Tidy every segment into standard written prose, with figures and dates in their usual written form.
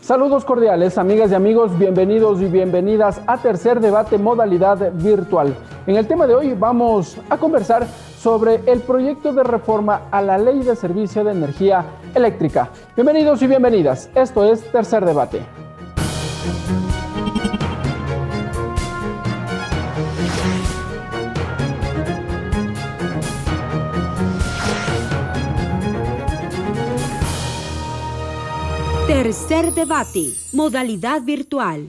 Saludos cordiales, amigas y amigos, bienvenidos y bienvenidas a Tercer Debate modalidad virtual. En el tema de hoy vamos a conversar sobre el proyecto de reforma a la Ley de Servicio de Energía Eléctrica. Bienvenidos y bienvenidas, esto es Tercer Debate. Tercer Debate, modalidad virtual.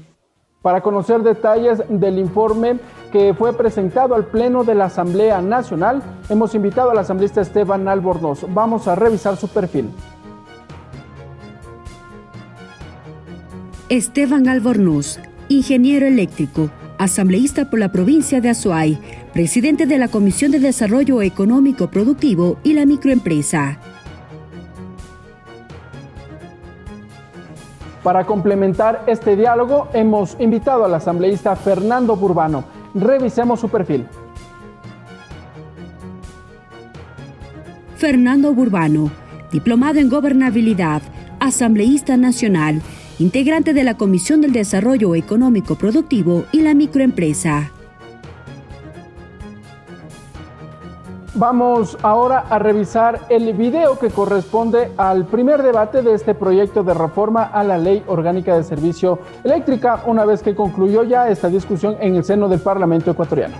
Para conocer detalles del informe que fue presentado al Pleno de la Asamblea Nacional, hemos invitado al asambleísta Esteban Albornoz. Vamos a revisar su perfil. Esteban Albornoz, ingeniero eléctrico, asambleísta por la provincia de Azuay, presidente de la Comisión de Desarrollo Económico Productivo y la Microempresa. Para complementar este diálogo, hemos invitado al asambleísta Fernando Burbano. Revisemos su perfil. Fernando Burbano, diplomado en gobernabilidad, asambleísta nacional, integrante de la Comisión del Desarrollo Económico Productivo y la Microempresa. Vamos ahora a revisar el video que corresponde al primer debate de este proyecto de reforma a la Ley Orgánica de Servicio Eléctrica, una vez que concluyó ya esta discusión en el seno del Parlamento ecuatoriano.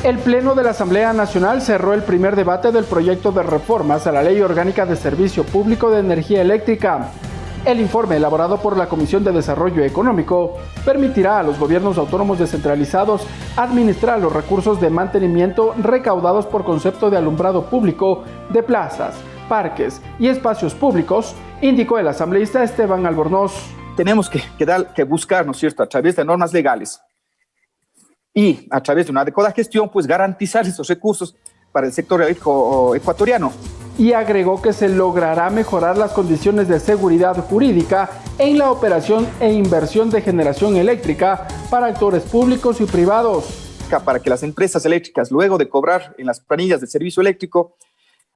El Pleno de la Asamblea Nacional cerró el primer debate del proyecto de reformas a la Ley Orgánica de Servicio Público de Energía Eléctrica. El informe elaborado por la Comisión de Desarrollo Económico permitirá a los gobiernos autónomos descentralizados administrar los recursos de mantenimiento recaudados por concepto de alumbrado público de plazas, parques y espacios públicos, indicó el asambleísta Esteban Albornoz. Tenemos que buscar, ¿no es cierto?, a través de normas legales y a través de una adecuada gestión, pues garantizar esos recursos para el sector eléctrico ecuatoriano. Y agregó que se logrará mejorar las condiciones de seguridad jurídica en la operación e inversión de generación eléctrica para actores públicos y privados. Para que las empresas eléctricas, luego de cobrar en las planillas del servicio eléctrico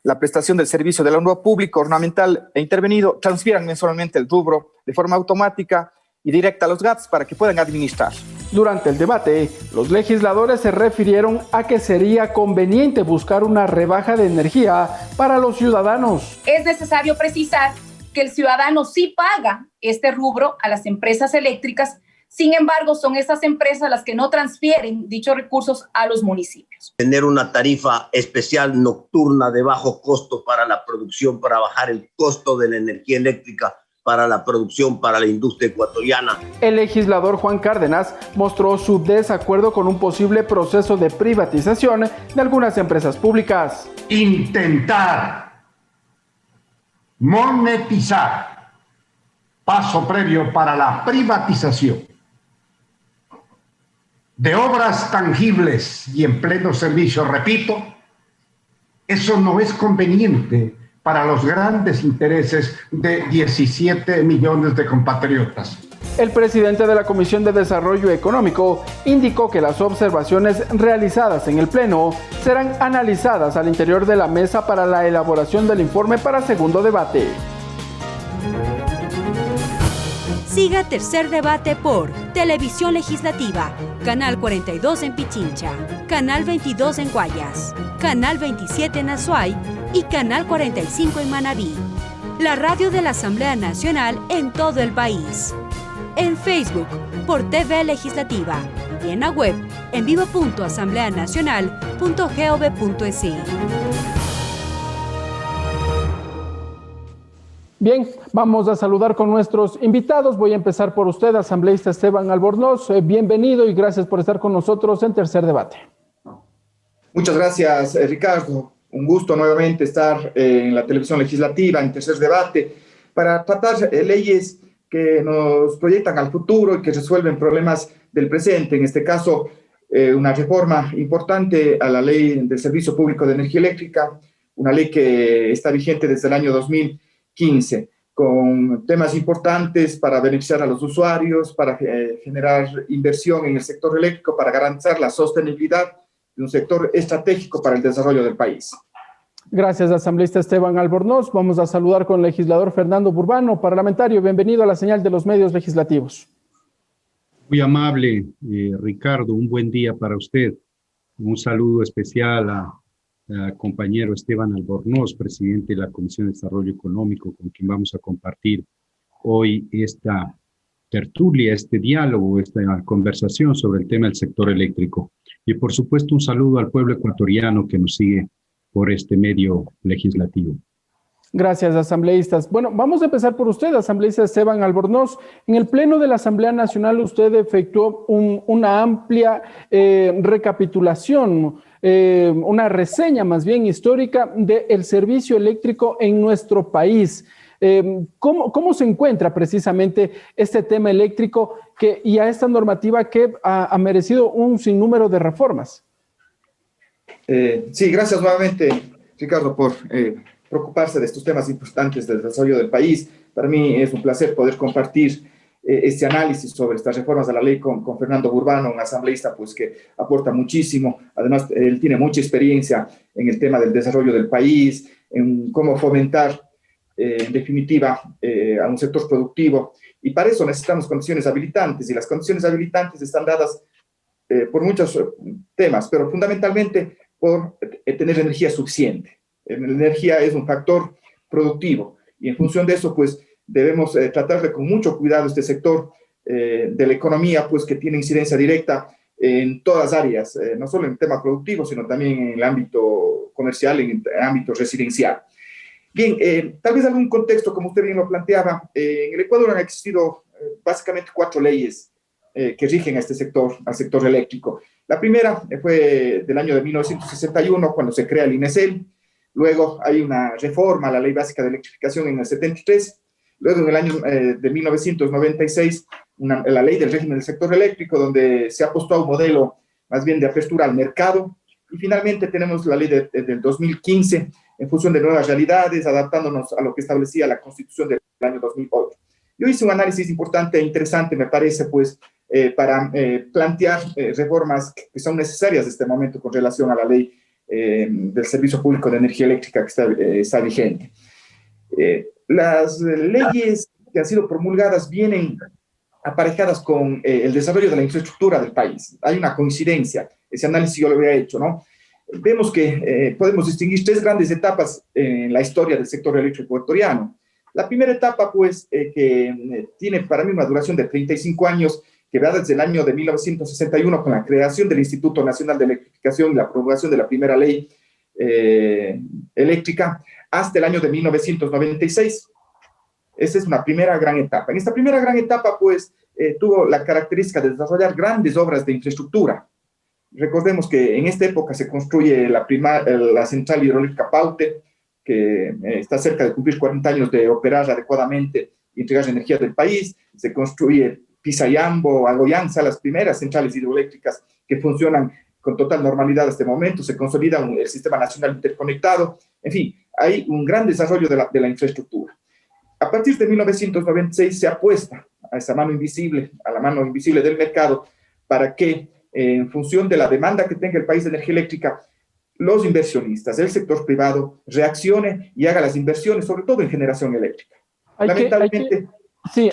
la prestación del servicio del alumbrado público, ornamental e intervenido, transfieran mensualmente el rubro de forma automática y directa a los GATS para que puedan administrar. Durante el debate, los legisladores se refirieron a que sería conveniente buscar una rebaja de energía para los ciudadanos. Es necesario precisar que el ciudadano sí paga este rubro a las empresas eléctricas, sin embargo, son esas empresas las que no transfieren dichos recursos a los municipios. Tener una tarifa especial nocturna de bajo costo para la producción, para bajar el costo de la energía eléctrica para la producción, para la industria ecuatoriana. El legislador Juan Cárdenas mostró su desacuerdo con un posible proceso de privatización de algunas empresas públicas. Intentar monetizar, paso previo para la privatización de obras tangibles y en pleno servicio, repito, eso no es conveniente para los grandes intereses de 17 millones de compatriotas. El presidente de la Comisión de Desarrollo Económico indicó que las observaciones realizadas en el Pleno serán analizadas al interior de la mesa para la elaboración del informe para segundo debate. Siga Tercer Debate por Televisión Legislativa, Canal 42 en Pichincha, Canal 22 en Guayas, Canal 27 en Azuay y Canal 45 en Manabí. La radio de la Asamblea Nacional en todo el país. En Facebook por TV Legislativa y en la web en vivo.asambleanacional.gov.es. Bien, vamos a saludar con nuestros invitados. Voy a empezar por usted, asambleísta Esteban Albornoz. Bienvenido y gracias por estar con nosotros en Tercer Debate. Muchas gracias, Ricardo. Un gusto nuevamente estar en la televisión legislativa, en Tercer Debate, para tratar leyes que nos proyectan al futuro y que resuelven problemas del presente. En este caso, una reforma importante a la Ley del Servicio Público de Energía Eléctrica, una ley que está vigente desde el año 2015, con temas importantes para beneficiar a los usuarios, para generar inversión en el sector eléctrico, para garantizar la sostenibilidad de un sector estratégico para el desarrollo del país. Gracias, asambleísta Esteban Albornoz. Vamos a saludar con el legislador Fernando Burbano, parlamentario. Bienvenido a la señal de los medios legislativos. Muy amable, Ricardo. Un buen día para usted. Un saludo especial a compañero Esteban Albornoz, presidente de la Comisión de Desarrollo Económico, con quien vamos a compartir hoy esta tertulia, este diálogo, esta conversación sobre el tema del sector eléctrico. Y por supuesto un saludo al pueblo ecuatoriano que nos sigue por este medio legislativo. Gracias, asambleístas. Bueno, vamos a empezar por usted, asambleísta Esteban Albornoz. En el Pleno de la Asamblea Nacional usted efectuó una amplia recapitulación, una reseña más bien histórica del servicio eléctrico en nuestro país. ¿Cómo se encuentra precisamente este tema eléctrico y a esta normativa que ha merecido un sinnúmero de reformas? Sí, gracias nuevamente, Ricardo, por preocuparse de estos temas importantes del desarrollo del país. Para mí es un placer poder compartir este análisis sobre estas reformas a la ley con Fernando Burbano, un asambleísta pues, que aporta muchísimo. Además, él tiene mucha experiencia en el tema del desarrollo del país, en cómo fomentar, en definitiva, a un sector productivo. Y para eso necesitamos condiciones habilitantes, y las condiciones habilitantes están dadas por muchos temas, pero fundamentalmente por tener energía suficiente. La energía es un factor productivo, y en función de eso, pues, debemos tratar con mucho cuidado este sector de la economía, pues, que tiene incidencia directa en todas las áreas, no solo en el tema productivo, sino también en el ámbito comercial, en el ámbito residencial. Bien, tal vez algún contexto, como usted bien lo planteaba, en el Ecuador han existido básicamente 4 leyes que rigen a este sector, al sector eléctrico. La primera fue del año de 1961, cuando se crea el INESEL. Luego hay una reforma a la Ley Básica de Electrificación en el 73. Luego, en el año de 1996, la Ley del Régimen del Sector Eléctrico, donde se apostó a un modelo más bien de apertura al mercado. Y finalmente tenemos la ley del 2015, en función de nuevas realidades, adaptándonos a lo que establecía la Constitución del año 2008. Yo hice un análisis importante e interesante, me parece, pues, para plantear reformas que son necesarias en este momento con relación a la ley del Servicio Público de Energía Eléctrica que está vigente. Las leyes que han sido promulgadas vienen aparejadas con el desarrollo de la infraestructura del país. Hay una coincidencia, ese análisis yo lo había hecho, ¿no? Vemos que podemos distinguir 3 grandes etapas en la historia del sector eléctrico ecuatoriano. La primera etapa, pues, que tiene para mí una duración de 35 años, que va desde el año de 1961 con la creación del Instituto Nacional de Electrificación y la promulgación de la primera ley eléctrica, hasta el año de 1996. Esa es una primera gran etapa. En esta primera gran etapa, pues, tuvo la característica de desarrollar grandes obras de infraestructura. Recordemos que en esta época se construye la central hidroeléctrica Paute, que está cerca de cumplir 40 años de operar adecuadamente y entregar energía del país. Se construye Pisayambo, Algoyanza, las primeras centrales hidroeléctricas que funcionan con total normalidad hasta este momento. Se consolida el Sistema Nacional Interconectado. En fin, hay un gran desarrollo de la infraestructura. A partir de 1996 se apuesta a esa mano invisible, a la mano invisible del mercado, para que en función de la demanda que tenga el país de energía eléctrica, los inversionistas, el sector privado, reaccione y haga las inversiones, sobre todo en generación eléctrica. Lamentablemente...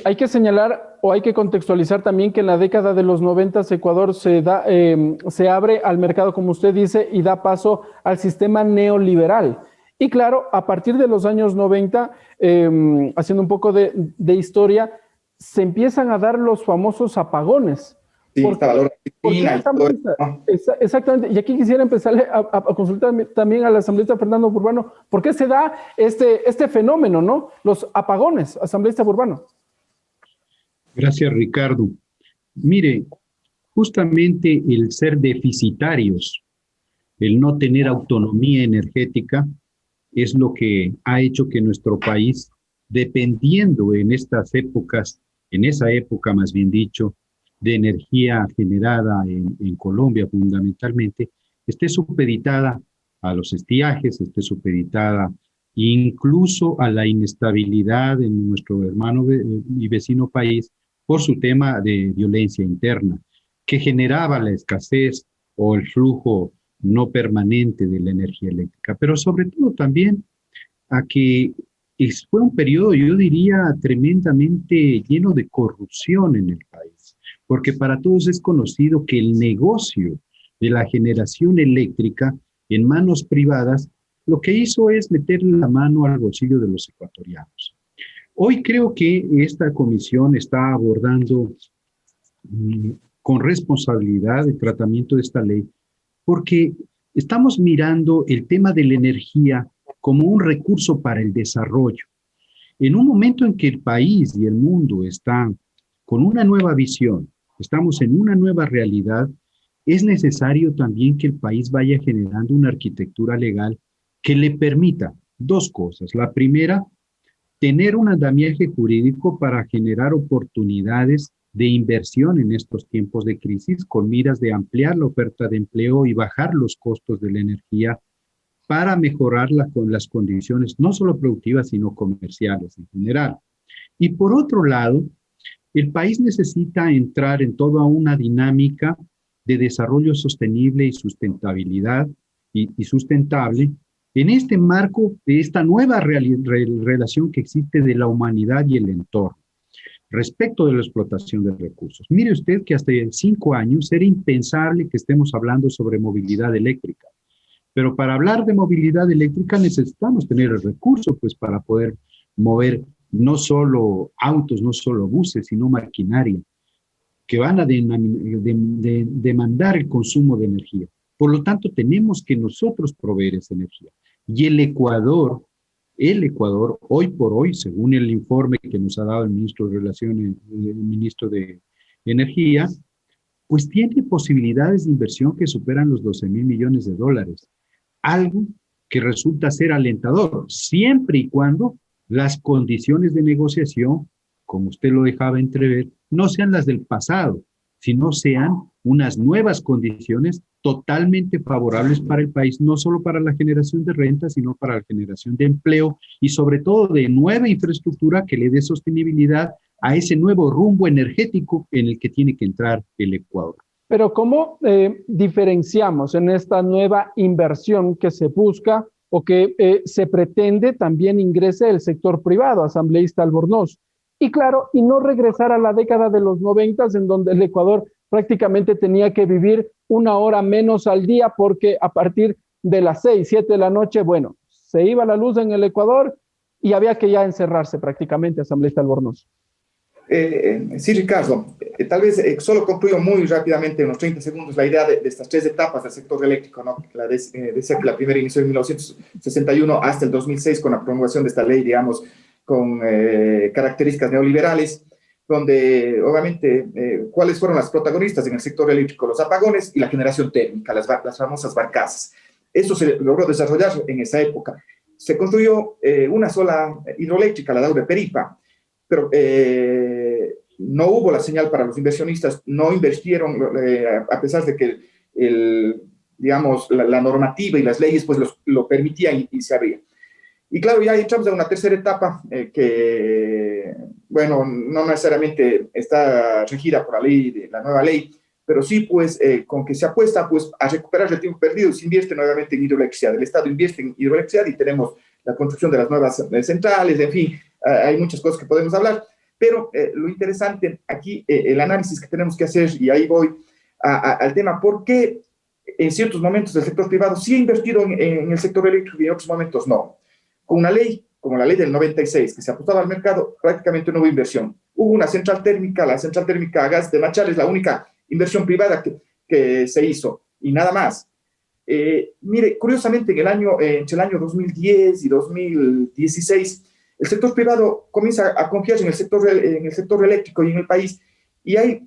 Hay que señalar o hay que contextualizar también que en la década de los 90 Ecuador se abre al mercado, como usted dice, y da paso al sistema neoliberal. Y claro, a partir de los años 90, haciendo un poco de historia, se empiezan a dar los famosos apagones. Sí, exactamente. Y aquí quisiera empezarle a consultar también al asambleísta Fernando Burbano, ¿por qué se da este fenómeno, ¿no? Los apagones, asambleísta Burbano. Gracias, Ricardo. Mire, justamente el ser deficitarios, el no tener autonomía energética, es lo que ha hecho que nuestro país, dependiendo en estas épocas, en esa época más bien dicho, de energía generada en Colombia fundamentalmente, esté supeditada a los estiajes, esté supeditada incluso a la inestabilidad en nuestro hermano y vecino país por su tema de violencia interna, que generaba la escasez o el flujo no permanente de la energía eléctrica, pero sobre todo también a que fue un periodo, yo diría, tremendamente lleno de corrupción en el país, porque para todos es conocido que el negocio de la generación eléctrica en manos privadas, lo que hizo es meterle la mano al bolsillo de los ecuatorianos. Hoy creo que esta comisión está abordando con responsabilidad el tratamiento de esta ley, porque estamos mirando el tema de la energía como un recurso para el desarrollo. En un momento en que el país y el mundo están con una nueva visión, estamos en una nueva realidad, es necesario también que el país vaya generando una arquitectura legal que le permita dos cosas. La primera, tener un andamiaje jurídico para generar oportunidades de inversión en estos tiempos de crisis, con miras de ampliar la oferta de empleo y bajar los costos de la energía para mejorarla con las condiciones no solo productivas, sino comerciales en general. Y por otro lado, el país necesita entrar en toda una dinámica de desarrollo sostenible y sustentabilidad y sustentable en este marco de esta nueva relación que existe de la humanidad y el entorno respecto de la explotación de recursos. Mire usted que hasta 5 años era impensable que estemos hablando sobre movilidad eléctrica. Pero para hablar de movilidad eléctrica necesitamos tener el recurso pues, para poder mover no solo autos, no solo buses, sino maquinaria, que van a demandar el consumo de energía. Por lo tanto, tenemos que nosotros proveer esa energía. Y el Ecuador, hoy por hoy, según el informe que nos ha dado el ministro de Relaciones, el ministro de Energía, pues tiene posibilidades de inversión que superan los 12,000 millones de dólares. Algo que resulta ser alentador, siempre y cuando las condiciones de negociación, como usted lo dejaba entrever, no sean las del pasado, sino sean unas nuevas condiciones totalmente favorables para el país, no solo para la generación de renta, sino para la generación de empleo y sobre todo de nueva infraestructura que le dé sostenibilidad a ese nuevo rumbo energético en el que tiene que entrar el Ecuador. Pero ¿cómo diferenciamos en esta nueva inversión que se busca o que se pretende también ingrese el sector privado, asambleísta Albornoz? Y claro, y no regresar a la década de los 90 en donde el Ecuador prácticamente tenía que vivir 1 hora menos al día porque a partir de las 6, 7 de la noche, bueno, se iba la luz en el Ecuador y había que ya encerrarse prácticamente, asambleísta Albornoz. Sí, Ricardo, tal vez solo concluyo muy rápidamente en unos 30 segundos la idea de estas 3 etapas del sector eléctrico, ¿no? Decía que la primera inició en 1961 hasta el 2006 con la promulgación de esta ley, digamos, con características neoliberales, donde obviamente, ¿cuáles fueron las protagonistas en el sector eléctrico? Los apagones y la generación térmica, las famosas barcazas. Eso se logró desarrollar en esa época. Se construyó una sola hidroeléctrica, la Daule Peripa, pero no hubo la señal para los inversionistas, no invirtieron, a pesar de que digamos, la normativa y las leyes pues lo permitían y se abría. Y claro, ya entramos a una tercera etapa que, bueno, no necesariamente está regida por la ley, de la nueva ley, pero sí, pues, con que se apuesta pues, a recuperar el tiempo perdido y se invierte nuevamente en hidroelectricidad. El Estado invierte en hidroelectricidad y tenemos la construcción de las nuevas centrales, en fin, hay muchas cosas que podemos hablar, pero lo interesante aquí, el análisis que tenemos que hacer, y ahí voy al tema, ¿por qué en ciertos momentos el sector privado sí ha invertido en el sector eléctrico y en otros momentos no? Con una ley, como la ley del 96, que se apostaba al mercado, prácticamente no hubo inversión. Hubo una central térmica, la central térmica a gas de Machala es la única inversión privada que se hizo, y nada más. Mire, curiosamente, entre el año 2010 y 2016, el sector privado comienza a confiar en el sector eléctrico y en el país, y hay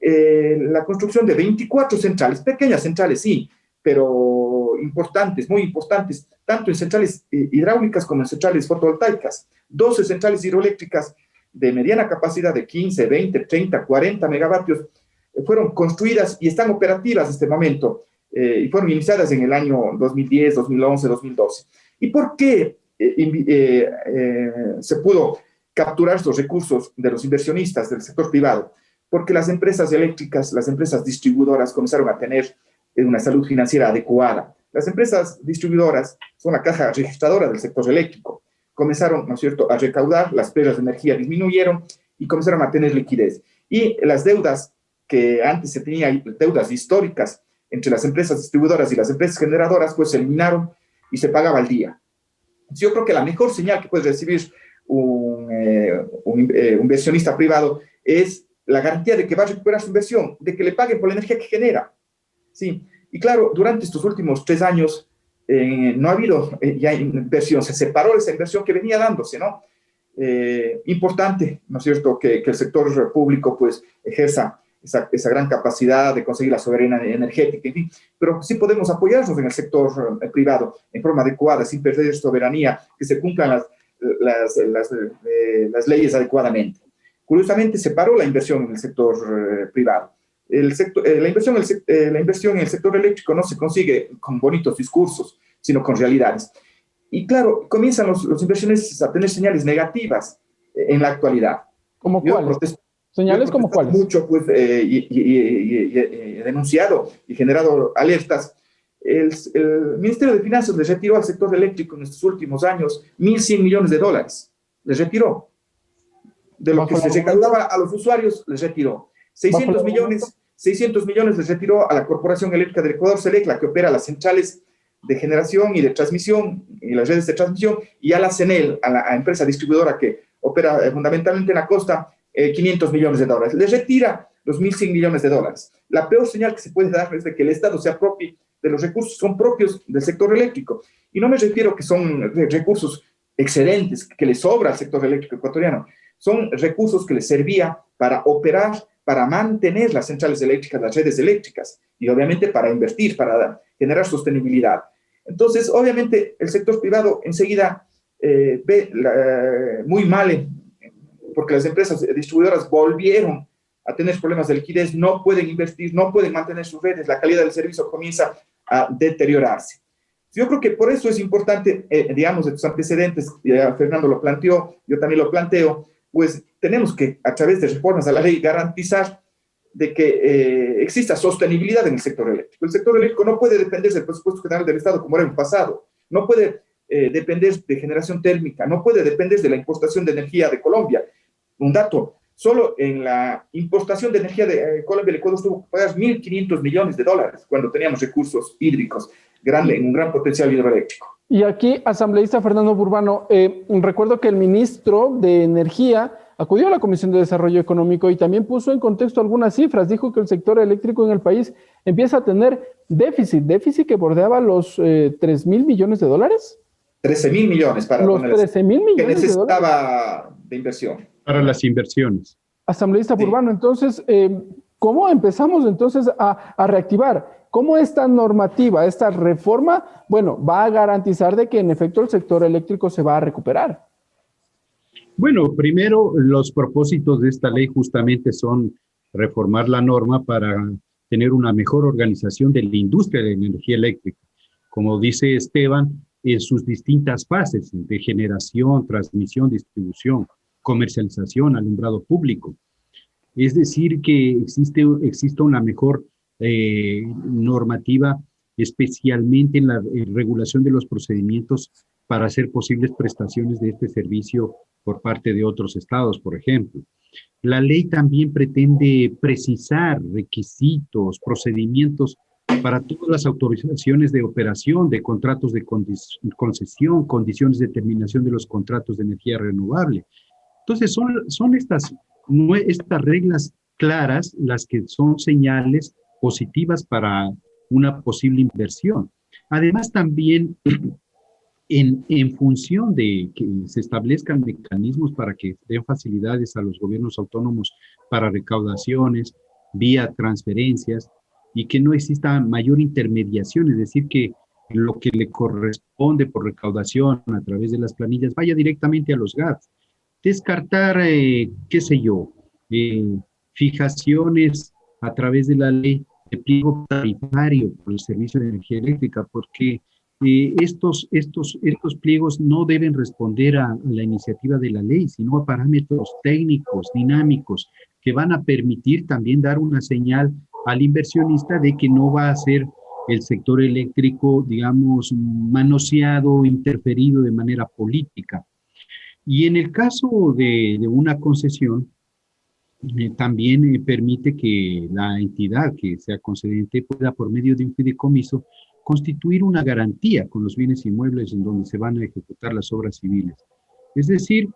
la construcción de 24 centrales, pequeñas centrales, sí, pero importantes, muy importantes, tanto en centrales hidráulicas como en centrales fotovoltaicas. 12 centrales hidroeléctricas de mediana capacidad de 15, 20, 30, 40 megavatios fueron construidas y están operativas en este momento, y fueron iniciadas en el año 2010, 2011, 2012. ¿Y por qué se pudo capturar estos recursos de los inversionistas del sector privado? Porque las empresas eléctricas, las empresas distribuidoras comenzaron a tener una salud financiera adecuada. las empresas distribuidoras son la caja registradora del sector eléctrico. Comenzaron, ¿no es cierto?, a recaudar, las pérdidas de energía disminuyeron y comenzaron a tener liquidez. Y las deudas que antes se tenían, deudas históricas entre las empresas distribuidoras y las empresas generadoras, pues se eliminaron y se pagaba al día. Yo creo que la mejor señal que puede recibir un inversionista privado es la garantía de que va a recuperar su inversión, de que le paguen por la energía que genera. Sí. Y claro, durante estos últimos 3 años no ha habido ya inversión, se separó esa inversión que venía dándose, ¿no? Importante, ¿no es cierto?, que el sector público pues ejerza esa gran capacidad de conseguir la soberanía energética, en fin, pero sí podemos apoyarnos en el sector privado en forma adecuada, sin perder soberanía, que se cumplan las leyes adecuadamente. Curiosamente, se paró la inversión en el sector privado. La inversión en el sector eléctrico no se consigue con bonitos discursos, sino con realidades. Y claro, comienzan los inversionistas a tener señales negativas en la actualidad. ¿Cómo cuáles? ¿Señales como cuáles? Mucho, pues, he denunciado y generado alertas. El Ministerio de Finanzas les retiró al sector eléctrico en estos últimos años $1.100 millones. Les retiró. De lo que se recaudaba a los usuarios, les retiró. 600 millones les retiró a la Corporación Eléctrica del Ecuador, SELEC, la que opera las centrales de generación y de transmisión y las redes de transmisión, y a la CENEL, a la empresa distribuidora que opera fundamentalmente en la costa, $500 millones. Les retira los $1.100 millones. La peor señal que se puede dar es de que el Estado se apropie de los recursos, son propios del sector eléctrico. Y no me refiero que son recursos excedentes, que le sobra al sector eléctrico ecuatoriano. Son recursos que les servía para operar, para mantener las centrales eléctricas, las redes eléctricas, y obviamente para invertir, para generar sostenibilidad. Entonces, obviamente, el sector privado enseguida ve muy mal, porque las empresas distribuidoras volvieron a tener problemas de liquidez, no pueden invertir, no pueden mantener sus redes, la calidad del servicio comienza a deteriorarse. Yo creo que por eso es importante, digamos, estos antecedentes, Fernando lo planteó, yo también lo planteo, pues tenemos que, a través de reformas a la ley, garantizar de que exista sostenibilidad en el sector eléctrico. El sector eléctrico no puede depender del presupuesto general del Estado como era en el pasado, no puede depender de generación térmica, no puede depender de la importación de energía de Colombia. Un dato, solo en la importación de energía de Colombia, el Ecuador tuvo que pagar $1.500 millones cuando teníamos recursos hídricos en un gran potencial hidroeléctrico. Y aquí, asambleísta Fernando Burbano, recuerdo que el ministro de Energía acudió a la Comisión de Desarrollo Económico y también puso en contexto algunas cifras. Dijo que el sector eléctrico en el país empieza a tener déficit que bordeaba los $3.000 millones. $13.000 millones para los $13.000 millones que necesitaba de inversión. Para las inversiones. Asambleísta Burbano, entonces, ¿cómo empezamos entonces a reactivar? ¿Cómo esta normativa, esta reforma, bueno, va a garantizar de que en efecto el sector eléctrico se va a recuperar? Bueno, primero, los propósitos de esta ley justamente son reformar la norma para tener una mejor organización de la industria de la energía eléctrica. Como dice Esteban, en sus distintas fases de generación, transmisión, distribución, comercialización, alumbrado público. Es decir, que existe una mejor normativa, especialmente en la regulación de los procedimientos para hacer posibles prestaciones de este servicio por parte de otros estados, por ejemplo. La ley también pretende precisar requisitos, procedimientos para todas las autorizaciones de operación, de contratos de concesión, condiciones de terminación de los contratos de energía renovable. Entonces, son estas reglas claras las que son señales positivas para una posible inversión. Además, también en función de que se establezcan mecanismos para que den facilidades a los gobiernos autónomos para recaudaciones, vía transferencias, y que no exista mayor intermediación, es decir, que lo que le corresponde por recaudación a través de las planillas vaya directamente a los GATS. Descartar, qué sé yo, fijaciones a través de la ley de pliego tarifario por el servicio de energía eléctrica, porque estos pliegos no deben responder a la iniciativa de la ley, sino a parámetros técnicos, dinámicos, que van a permitir también dar una señal al inversionista de que no va a ser el sector eléctrico, digamos, manoseado, interferido de manera política. Y en el caso de una concesión, también permite que la entidad que sea concedente pueda, por medio de un fideicomiso, constituir una garantía con los bienes inmuebles en donde se van a ejecutar las obras civiles. Es decir,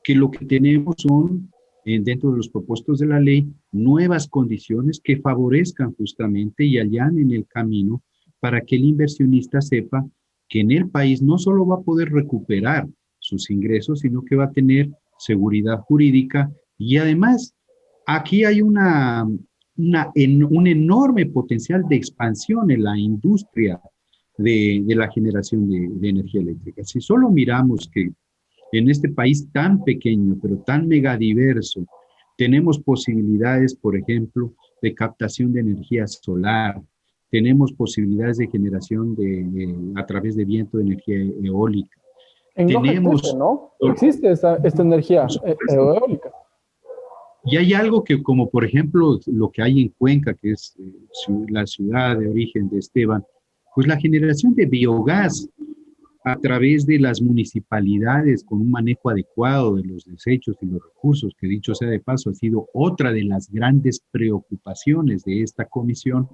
que lo que tenemos son, dentro de los propuestos de la ley, nuevas condiciones que favorezcan justamente y allanen el camino para que el inversionista sepa que en el país no solo va a poder recuperar sus ingresos, sino que va a tener seguridad jurídica y además aquí hay un enorme potencial de expansión en la industria de la generación de energía eléctrica. Si solo miramos que en este país tan pequeño, pero tan megadiverso, tenemos posibilidades, por ejemplo, de captación de energía solar, tenemos posibilidades de generación a través de viento de energía eólica. En Loja existe, ¿no? Existe esta energía eólica. Y hay algo que, como por ejemplo, lo que hay en Cuenca, que es la ciudad de origen de Esteban, pues la generación de biogás a través de las municipalidades con un manejo adecuado de los desechos y los recursos, que dicho sea de paso, ha sido otra de las grandes preocupaciones de esta comisión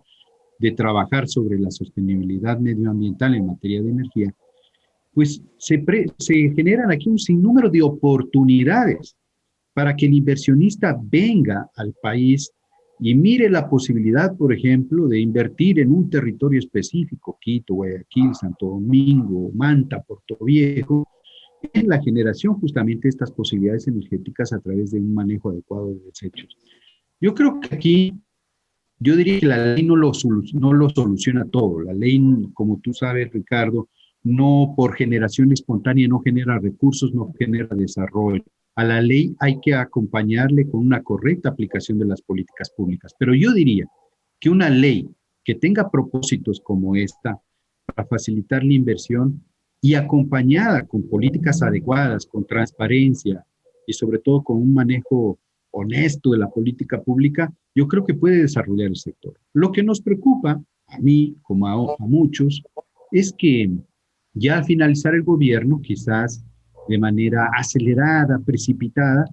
de trabajar sobre la sostenibilidad medioambiental en materia de energía, pues se generan aquí un sinnúmero de oportunidades para que el inversionista venga al país y mire la posibilidad, por ejemplo, de invertir en un territorio específico, Quito, Guayaquil, Santo Domingo, Manta, Puerto Viejo, en la generación justamente de estas posibilidades energéticas a través de un manejo adecuado de desechos. Yo creo que aquí, yo diría que la ley no lo soluciona todo. La ley, como tú sabes, Ricardo, no por generación espontánea no genera recursos, no genera desarrollo. A la ley hay que acompañarle con una correcta aplicación de las políticas públicas. Pero yo diría que una ley que tenga propósitos como esta para facilitar la inversión y acompañada con políticas adecuadas, con transparencia y sobre todo con un manejo honesto de la política pública, yo creo que puede desarrollar el sector. Lo que nos preocupa, a mí como a muchos, es que ya al finalizar el gobierno, quizás de manera acelerada, precipitada,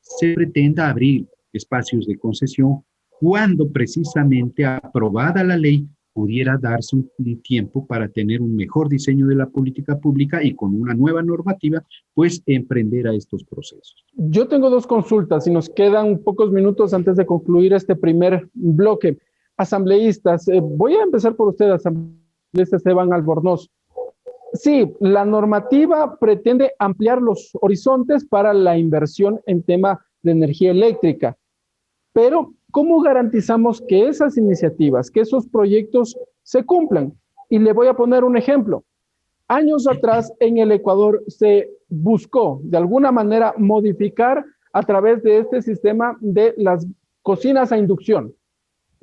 se pretenda abrir espacios de concesión cuando precisamente aprobada la ley pudiera darse un tiempo para tener un mejor diseño de la política pública y con una nueva normativa, pues emprender a estos procesos. Yo tengo dos consultas y nos quedan pocos minutos antes de concluir este primer bloque. Asambleístas, voy a empezar por usted, asambleísta Esteban Albornoz. Sí, la normativa pretende ampliar los horizontes para la inversión en tema de energía eléctrica, pero ¿cómo garantizamos que esas iniciativas, que esos proyectos se cumplan? Y le voy a poner un ejemplo. Años atrás en el Ecuador se buscó de alguna manera modificar a través de este sistema de las cocinas a inducción,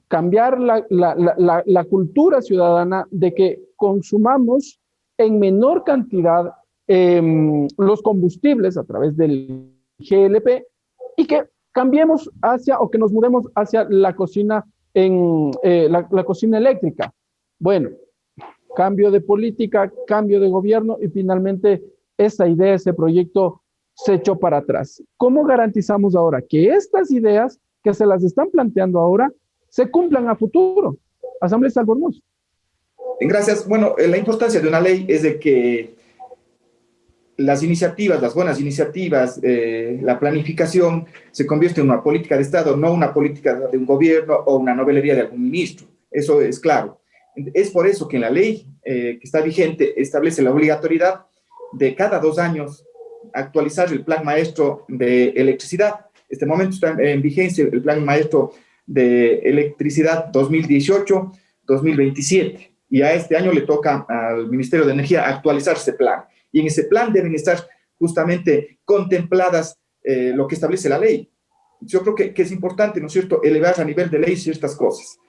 cambiar la cultura ciudadana de que consumamos en menor cantidad los combustibles a través del GLP y que cambiemos hacia o que nos mudemos hacia la cocina la cocina eléctrica. Bueno, cambio de política, cambio de gobierno y finalmente esa idea, ese proyecto se echó para atrás. ¿Cómo garantizamos ahora que estas ideas que se las están planteando ahora se cumplan a futuro? Asambleísta Albornoz. Gracias. Bueno, la importancia de una ley es de que las iniciativas, las buenas iniciativas, la planificación se convierte en una política de Estado, no una política de un gobierno o una novelería de algún ministro. Eso es claro. Es por eso que en la ley que está vigente establece la obligatoriedad de cada 2 años actualizar el plan maestro de electricidad. Este momento está en vigencia el plan maestro de electricidad 2018-2027. Y a este año le toca al Ministerio de Energía actualizar ese plan. Y en ese plan deben estar justamente contempladas lo que establece la ley. Yo creo que es importante, ¿no es cierto?, elevar a nivel de ley ciertas cosas.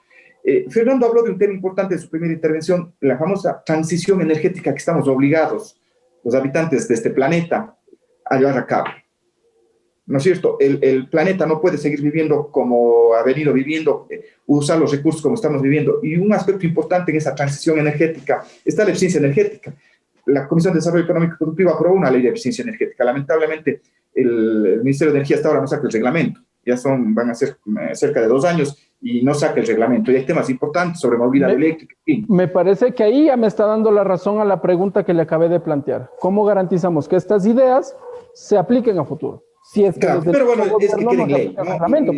Fernando habló de un tema importante en su primera intervención, la famosa transición energética que estamos obligados, los habitantes de este planeta, a llevar a cabo. ¿no es cierto? El planeta no puede seguir viviendo como ha venido viviendo, usar los recursos como estamos viviendo. Y un aspecto importante en esa transición energética está la eficiencia energética. La Comisión de Desarrollo Económico y Productivo aprobó una ley de eficiencia energética. Lamentablemente, el Ministerio de Energía hasta ahora no saca el reglamento. Van a ser cerca de 2 años y no saca el reglamento. Y hay temas importantes sobre movilidad eléctrica. Me parece que ahí ya me está dando la razón a la pregunta que le acabé de plantear. ¿Cómo garantizamos que estas ideas se apliquen a futuro? Si es que claro, pero bueno, es que quede en ley, ¿no?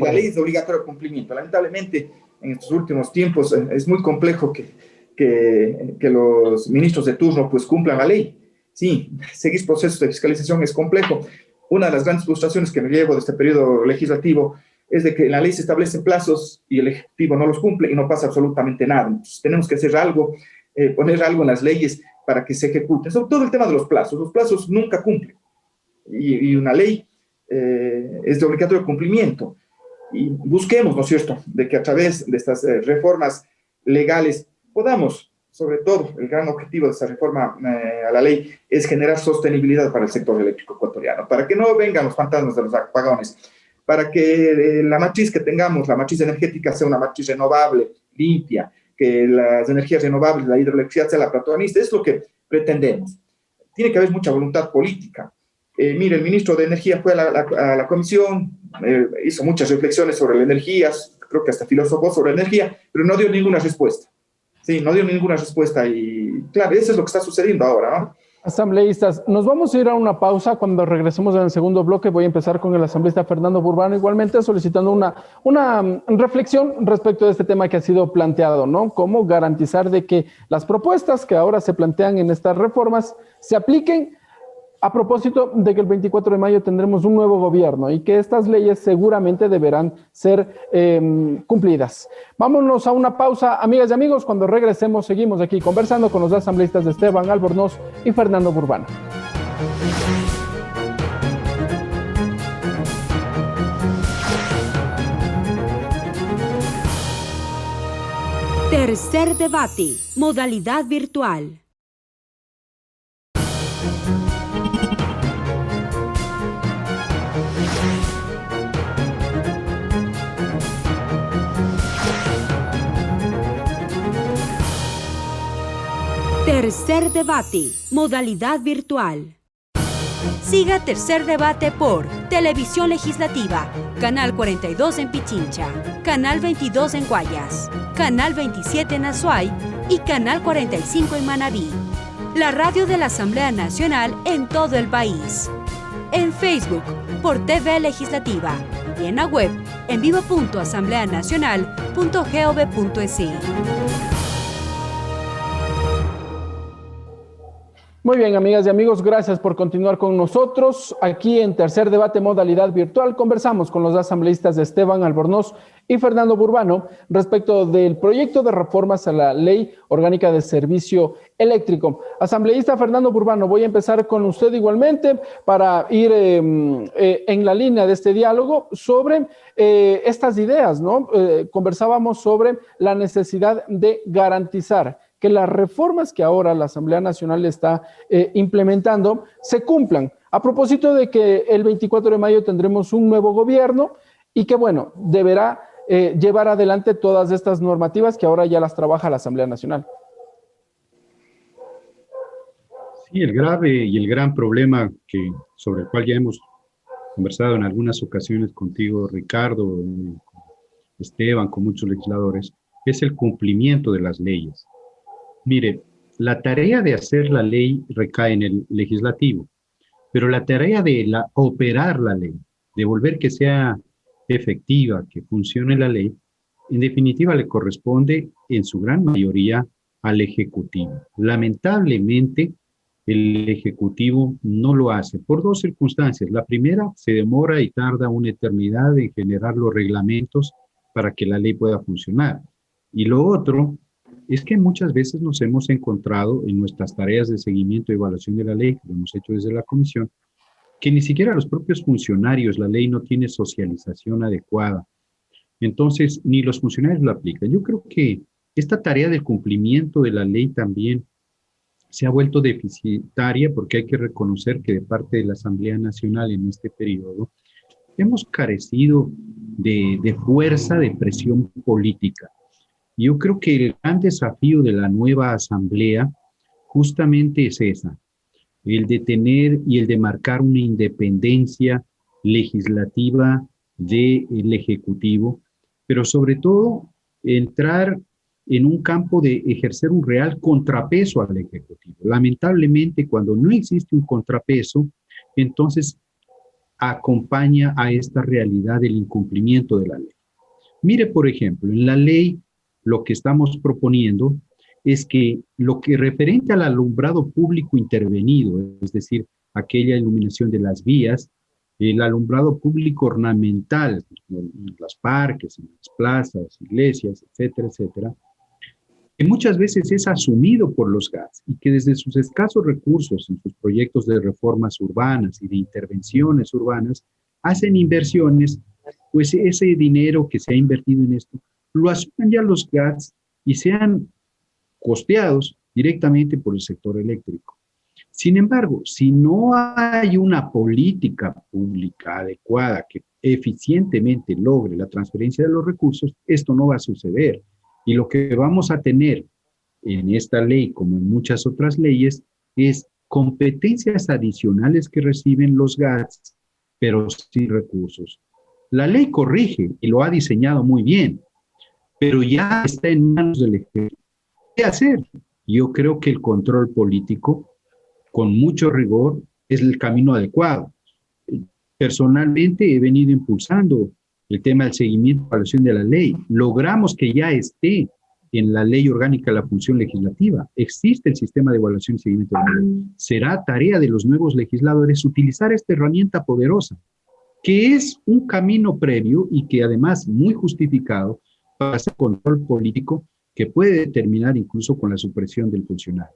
La ley es de obligatorio cumplimiento. Lamentablemente, en estos últimos tiempos es muy complejo que los ministros de turno pues cumplan la ley. Sí, seguir procesos de fiscalización es complejo. Una de las grandes frustraciones que me llevo de este periodo legislativo es de que en la ley se establecen plazos y el Ejecutivo no los cumple y no pasa absolutamente nada. Entonces, tenemos que hacer algo, poner algo en las leyes para que se ejecuten. Sobre todo el tema de los plazos nunca cumplen. Y una ley es de obligatorio cumplimiento. Y busquemos, ¿no es cierto?, de que a través de estas reformas legales podamos, sobre todo, el gran objetivo de esta reforma a la ley es generar sostenibilidad para el sector eléctrico ecuatoriano, para que no vengan los fantasmas de los apagones, para que la matriz que tengamos, la matriz energética, sea una matriz renovable, limpia, que las energías renovables, la hidroelectricidad sea la protagonista. Es lo que pretendemos. Tiene que haber mucha voluntad política. Mire, el ministro de Energía fue a la comisión, hizo muchas reflexiones sobre la energía, creo que hasta filosofó sobre la energía, pero no dio ninguna respuesta. Sí, no dio ninguna respuesta y claro, eso es lo que está sucediendo ahora, ¿no? Asambleístas, nos vamos a ir a una pausa. Cuando regresemos en el segundo bloque voy a empezar con el asambleísta Fernando Burbano, igualmente solicitando una reflexión respecto de este tema que ha sido planteado, ¿no? Cómo garantizar de que las propuestas que ahora se plantean en estas reformas se apliquen a propósito de que el 24 de mayo tendremos un nuevo gobierno y que estas leyes seguramente deberán ser cumplidas. Vámonos a una pausa, amigas y amigos. Cuando regresemos, seguimos aquí conversando con los asambleístas de Esteban Albornoz y Fernando Burbano. Tercer debate, modalidad virtual. Tercer debate, modalidad virtual. Siga Tercer Debate por Televisión Legislativa, Canal 42 en Pichincha, Canal 22 en Guayas, Canal 27 en Azuay y Canal 45 en Manabí. La radio de la Asamblea Nacional en todo el país. En Facebook por TV Legislativa y en la web en vivo.asambleanacional.gov.es. Muy bien, amigas y amigos, gracias por continuar con nosotros. Aquí en Tercer Debate modalidad virtual conversamos con los asambleístas de Esteban Albornoz y Fernando Burbano respecto del proyecto de reformas a la Ley Orgánica de Servicio Eléctrico. Asambleísta Fernando Burbano, voy a empezar con usted igualmente para ir en la línea de este diálogo sobre estas ideas, ¿no? Conversábamos sobre la necesidad de garantizar que las reformas que ahora la Asamblea Nacional está implementando se cumplan. A propósito de que el 24 de mayo tendremos un nuevo gobierno y que, bueno, deberá llevar adelante todas estas normativas que ahora ya las trabaja la Asamblea Nacional. Sí, el grave y el gran problema sobre el cual ya hemos conversado en algunas ocasiones contigo, Ricardo, Esteban, con muchos legisladores, es el cumplimiento de las leyes. Mire, la tarea de hacer la ley recae en el legislativo, pero la tarea de operar la ley, de volver que sea efectiva, que funcione la ley, en definitiva le corresponde en su gran mayoría al Ejecutivo. Lamentablemente, el Ejecutivo no lo hace por dos circunstancias. La primera, se demora y tarda una eternidad en generar los reglamentos para que la ley pueda funcionar. Y lo otro es que muchas veces nos hemos encontrado en nuestras tareas de seguimiento y evaluación de la ley, que lo hemos hecho desde la comisión, que ni siquiera los propios funcionarios, la ley no tiene socialización adecuada. Entonces, ni los funcionarios lo aplican. Yo creo que esta tarea del cumplimiento de la ley también se ha vuelto deficitaria porque hay que reconocer que de parte de la Asamblea Nacional en este periodo, hemos carecido de fuerza, de presión política. Yo creo que el gran desafío de la nueva asamblea justamente es esa, el de tener y el de marcar una independencia legislativa del Ejecutivo, pero sobre todo entrar en un campo de ejercer un real contrapeso al Ejecutivo. Lamentablemente, cuando no existe un contrapeso, entonces acompaña a esta realidad del incumplimiento de la ley. Mire, por ejemplo, en la ley lo que estamos proponiendo es que lo que referente al alumbrado público intervenido, es decir, aquella iluminación de las vías, el alumbrado público ornamental, en los parques, en las plazas, iglesias, etcétera, etcétera, que muchas veces es asumido por los GATS y que desde sus escasos recursos en sus proyectos de reformas urbanas y de intervenciones urbanas hacen inversiones, pues ese dinero que se ha invertido en esto lo asumen ya los GATS y sean costeados directamente por el sector eléctrico. Sin embargo, si no hay una política pública adecuada que eficientemente logre la transferencia de los recursos, esto no va a suceder. Y lo que vamos a tener en esta ley, como en muchas otras leyes, es competencias adicionales que reciben los GATS, pero sin recursos. La ley corrige y lo ha diseñado muy bien, pero ya está en manos del Ejecutivo. ¿Qué hacer? Yo creo que el control político, con mucho rigor, es el camino adecuado. Personalmente he venido impulsando el tema del seguimiento y evaluación de la ley. Logramos que ya esté en la ley orgánica la función legislativa. Existe el sistema de evaluación y seguimiento de la ley. Será tarea de los nuevos legisladores utilizar esta herramienta poderosa, que es un camino previo y que además muy justificado para hacer control político que puede terminar incluso con la supresión del funcionario.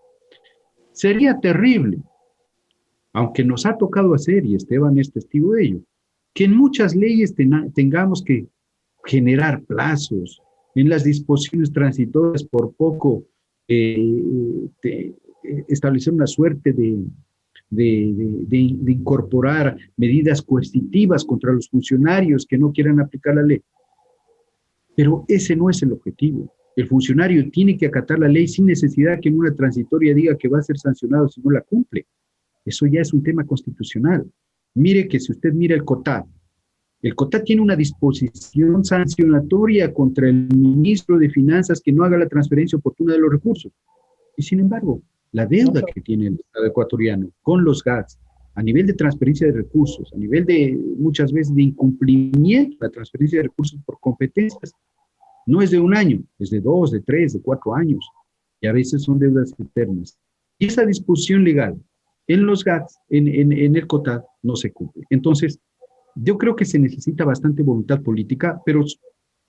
Sería terrible, aunque nos ha tocado hacer, y Esteban es testigo de ello, que en muchas leyes tengamos que generar plazos, en las disposiciones transitorias por poco establecer una suerte de incorporar medidas coercitivas contra los funcionarios que no quieran aplicar la ley. Pero ese no es el objetivo. El funcionario tiene que acatar la ley sin necesidad que en una transitoria diga que va a ser sancionado si no la cumple. Eso ya es un tema constitucional. Mire que si usted mira el COTAD tiene una disposición sancionatoria contra el ministro de Finanzas que no haga la transferencia oportuna de los recursos. Y sin embargo, la deuda que tiene el Estado ecuatoriano con los GATS a nivel de transferencia de recursos, a nivel de muchas veces de incumplimiento de la transferencia de recursos por competencias, no es de un año, es de 2, de 3, de 4 años, y a veces son deudas eternas. Y esa disposición legal en los GATS, en el COTAD, no se cumple. Entonces, yo creo que se necesita bastante voluntad política, pero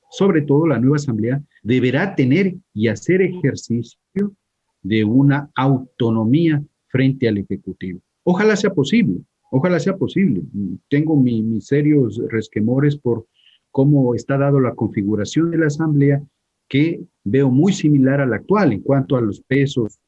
sobre todo la nueva asamblea deberá tener y hacer ejercicio de una autonomía frente al Ejecutivo. Ojalá sea posible, ojalá sea posible. Tengo mis serios resquemores por cómo está dado la configuración de la asamblea, que veo muy similar a la actual en cuanto a los pesos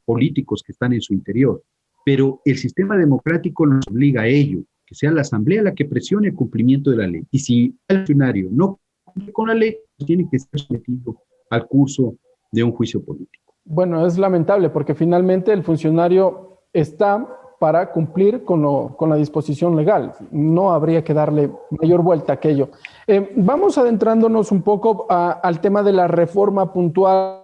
políticos que están en su interior. Pero el sistema democrático nos obliga a ello, que sea la asamblea la que presione el cumplimiento de la ley. Y si el funcionario no cumple con la ley, tiene que ser sometido al curso de un juicio político. Bueno, es lamentable porque finalmente el funcionario está para cumplir con la disposición legal. No habría que darle mayor vuelta a aquello. Vamos adentrándonos un poco al tema de la reforma puntual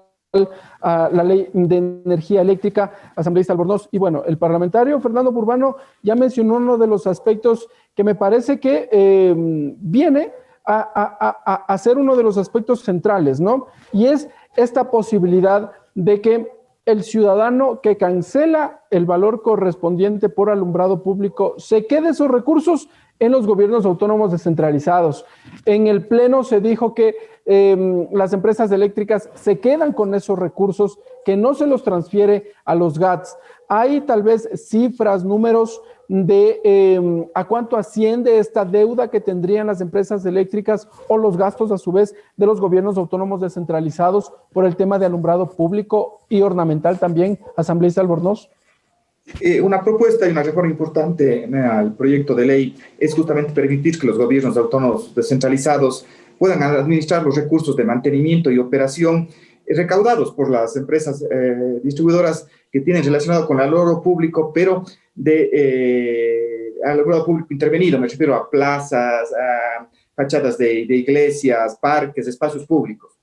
a la ley de energía eléctrica, asambleísta Albornoz. Y bueno, el parlamentario Fernando Burbano ya mencionó uno de los aspectos que me parece que viene a ser uno de los aspectos centrales, ¿no? Y es esta posibilidad de que el ciudadano que cancela el valor correspondiente por alumbrado público se quede esos recursos en los gobiernos autónomos descentralizados. En el Pleno se dijo que las empresas eléctricas se quedan con esos recursos, que no se los transfiere a los GATS. Hay tal vez cifras, números de a cuánto asciende esta deuda que tendrían las empresas eléctricas o los gastos a su vez de los gobiernos autónomos descentralizados por el tema de alumbrado público y ornamental también, asambleísta Albornoz. Una propuesta y una reforma importante al proyecto de ley es justamente permitir que los gobiernos autónomos descentralizados puedan administrar los recursos de mantenimiento y operación recaudados por las empresas distribuidoras que tienen relacionado con el alumbrado público, pero al alumbrado público intervenido. Me refiero a plazas, a fachadas de iglesias, parques, espacios públicos.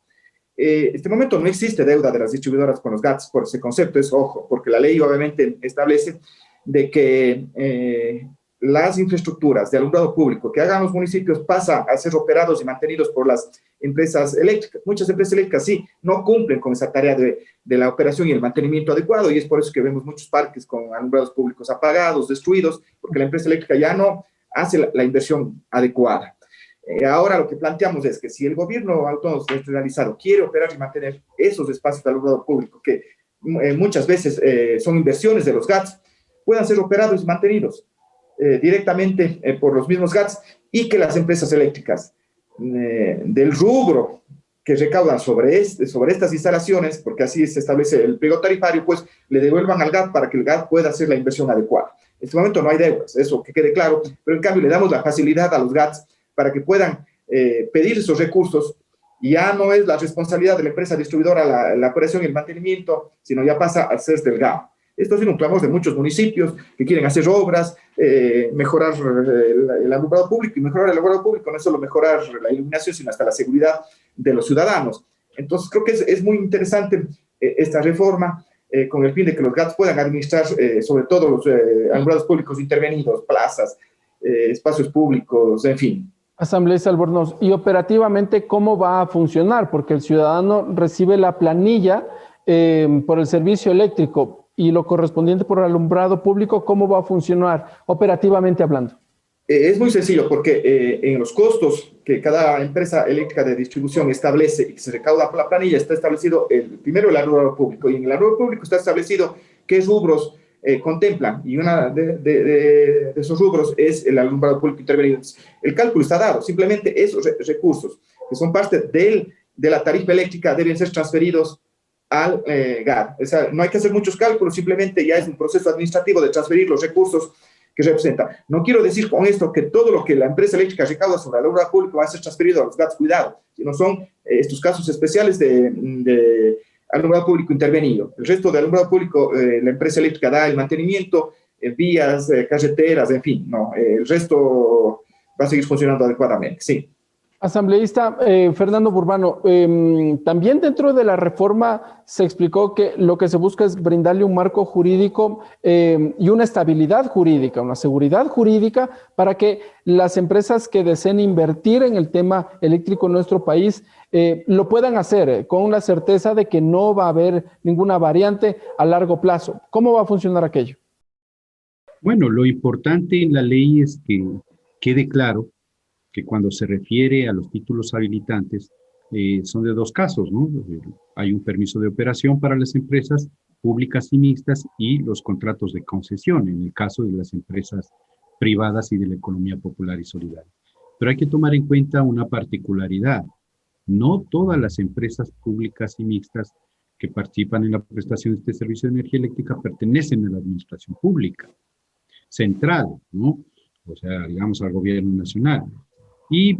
En este momento no existe deuda de las distribuidoras con los GATS por ese concepto, es ojo, porque la ley obviamente establece de que las infraestructuras de alumbrado público que hagan los municipios pasan a ser operados y mantenidos por las empresas eléctricas. Muchas empresas eléctricas sí no cumplen con esa tarea de la operación y el mantenimiento adecuado, y es por eso que vemos muchos parques con alumbrados públicos apagados, destruidos, porque la empresa eléctrica ya no hace la inversión adecuada. Ahora lo que planteamos es que si el gobierno autónomo descentralizado quiere operar y mantener esos espacios de alumbrado público, que muchas veces son inversiones de los GATS, puedan ser operados y mantenidos directamente por los mismos GATS, y que las empresas eléctricas del rubro que recaudan sobre estas instalaciones, porque así se establece el pliego tarifario, pues le devuelvan al GAT para que el GAT pueda hacer la inversión adecuada. En este momento no hay deudas, eso que quede claro, pero en cambio le damos la facilidad a los GATS para que puedan pedir esos recursos, y ya no es la responsabilidad de la empresa distribuidora la operación y el mantenimiento, sino ya pasa a ser del GAT. Esto ha sido un clamor de muchos municipios que quieren hacer obras, mejorar el alumbrado público, y mejorar el alumbrado público no es solo mejorar la iluminación, sino hasta la seguridad de los ciudadanos. Entonces creo que es muy interesante esta reforma, con el fin de que los GATS puedan administrar sobre todo los alumbrados públicos intervenidos, plazas, espacios públicos, en fin. Asambleísta Albornoz, y operativamente, ¿cómo va a funcionar? Porque el ciudadano recibe la planilla por el servicio eléctrico y lo correspondiente por el alumbrado público, ¿cómo va a funcionar operativamente hablando? Es muy sencillo, porque en los costos que cada empresa eléctrica de distribución establece y que se recauda por la planilla, está establecido primero el alumbrado público, y en el alumbrado público está establecido qué rubros contemplan, y una de esos rubros es el alumbrado público intervenido. El cálculo está dado, simplemente esos recursos que son parte de la tarifa eléctrica deben ser transferidos al GAT. O sea, no hay que hacer muchos cálculos, simplemente ya es un proceso administrativo de transferir los recursos que representa. No quiero decir con esto que todo lo que la empresa eléctrica recauda sobre el alumbrado público va a ser transferido a los GATs, cuidado, sino son estos casos especiales de alumbrado público intervenido. El resto de alumbrado público, la empresa eléctrica da el mantenimiento, vías, carreteras, en fin, no, el resto va a seguir funcionando adecuadamente, sí. Asambleísta Fernando Burbano, también dentro de la reforma se explicó que lo que se busca es brindarle un marco jurídico y una estabilidad jurídica, una seguridad jurídica para que las empresas que deseen invertir en el tema eléctrico en nuestro país lo puedan hacer con la certeza de que no va a haber ninguna variante a largo plazo. ¿Cómo va a funcionar aquello? Bueno, lo importante en la ley es que quede claro que cuando se refiere a los títulos habilitantes, son de dos casos, ¿no? Hay un permiso de operación para las empresas públicas y mixtas y los contratos de concesión, en el caso de las empresas privadas y de la economía popular y solidaria. Pero hay que tomar en cuenta una particularidad. No todas las empresas públicas y mixtas que participan en la prestación de este servicio de energía eléctrica pertenecen a la administración pública central, ¿no? O sea, digamos, al gobierno nacional. Y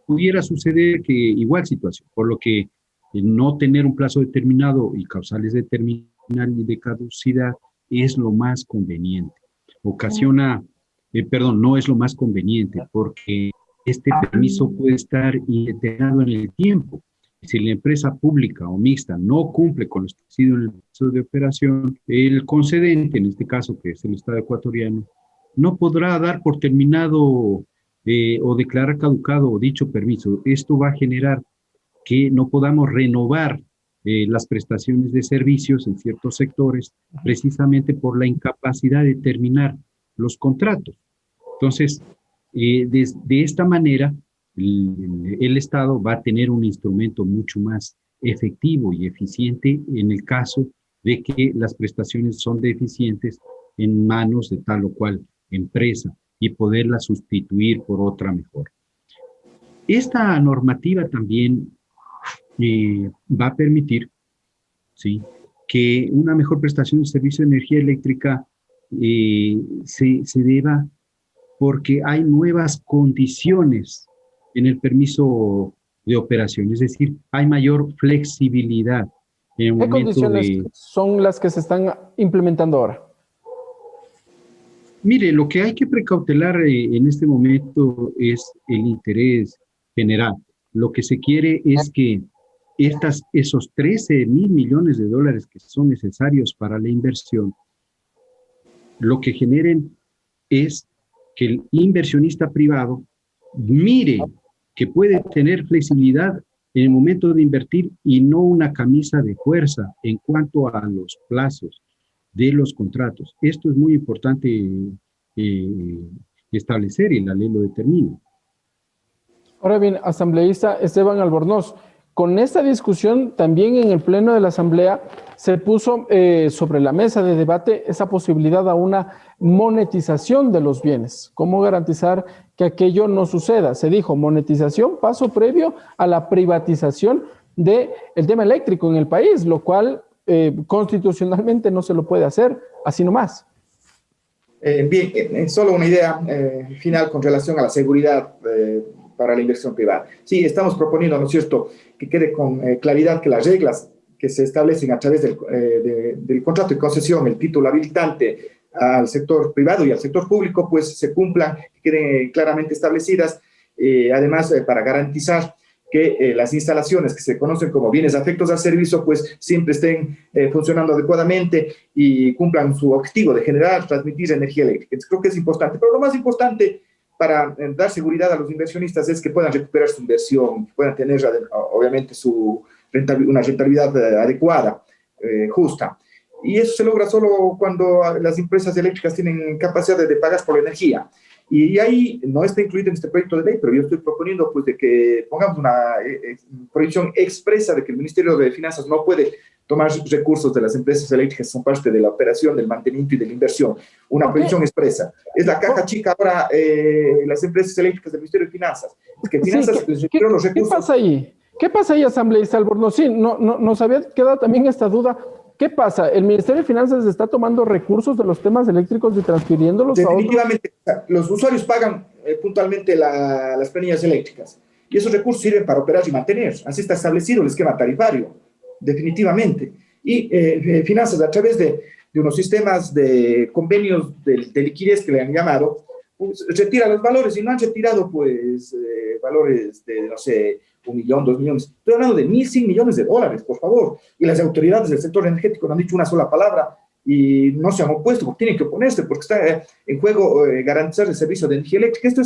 pudiera suceder que igual situación, por lo que no tener un plazo determinado y causales de terminal y de caducidad es lo más conveniente. No es lo más conveniente, porque este permiso puede estar indeterminado en el tiempo. Si la empresa pública o mixta no cumple con lo establecido en el proceso de operación, el concedente, en este caso que es el Estado ecuatoriano, no podrá dar por terminado o declarar caducado dicho permiso. Esto va a generar que no podamos renovar las prestaciones de servicios en ciertos sectores, precisamente por la incapacidad de terminar los contratos. Entonces, de esta manera, el Estado va a tener un instrumento mucho más efectivo y eficiente en el caso de que las prestaciones son deficientes en manos de tal o cual empresa, y poderla sustituir por otra mejor. Esta normativa también va a permitir, ¿sí?, que una mejor prestación de servicio de energía eléctrica se deba porque hay nuevas condiciones en el permiso de operación, es decir, hay mayor flexibilidad en el ¿Qué momento condiciones son las que se están implementando ahora? Mire, lo que hay que precautelar en este momento es el interés general. Lo que se quiere es que esos 13.000 millones de dólares que son necesarios para la inversión, lo que generen es que el inversionista privado mire que puede tener flexibilidad en el momento de invertir y no una camisa de fuerza en cuanto a los plazos de los contratos. Esto es muy importante establecer y la ley lo determina. Ahora bien, asambleísta Esteban Albornoz, con esta discusión también en el Pleno de la Asamblea se puso sobre la mesa de debate esa posibilidad a una monetización de los bienes. ¿Cómo garantizar que aquello no suceda? Se dijo monetización, paso previo a la privatización del tema eléctrico en el país, lo cual constitucionalmente no se lo puede hacer así nomás. Bien, solo una idea final con relación a la seguridad para la inversión privada. Sí, estamos proponiendo, ¿no es cierto?, que quede con claridad que las reglas que se establecen a través del contrato de concesión, el título habilitante al sector privado y al sector público, pues se cumplan, que queden claramente establecidas, además para garantizar que las instalaciones que se conocen como bienes afectos al servicio, pues siempre estén funcionando adecuadamente y cumplan su objetivo de generar, transmitir energía eléctrica. Entonces, creo que es importante, pero lo más importante para dar seguridad a los inversionistas es que puedan recuperar su inversión, que puedan tener obviamente una rentabilidad adecuada, justa. Y eso se logra solo cuando las empresas eléctricas tienen capacidad de pagar por la energía. Y ahí no está incluido en este proyecto de ley, pero yo estoy proponiendo pues, de que pongamos una prohibición expresa de que el Ministerio de Finanzas no puede tomar recursos de las empresas eléctricas que son parte de la operación, del mantenimiento y de la inversión. Una prohibición expresa. Es la caja chica ahora, las empresas eléctricas del Ministerio de Finanzas. Es que Finanzas les requiere los recursos. ¿Qué pasa ahí? ¿Qué pasa ahí, asambleísta Albornoz? Sí, nos había quedado también esta duda. ¿Qué pasa? ¿El Ministerio de Finanzas está tomando recursos de los temas eléctricos y transfiriéndolos a otros? Definitivamente, los usuarios pagan puntualmente las planillas eléctricas y esos recursos sirven para operar y mantener. Así está establecido el esquema tarifario, definitivamente. Y Finanzas, a través de unos sistemas de convenios de liquidez que le han llamado, pues, retira los valores y no han retirado pues valores de, no sé, 1 millón, 2 millones. Estoy hablando de 1.100 millones de dólares, por favor. Y las autoridades del sector energético no han dicho una sola palabra y no se han opuesto, porque tienen que oponerse, porque está en juego garantizar el servicio de energía eléctrica. Esto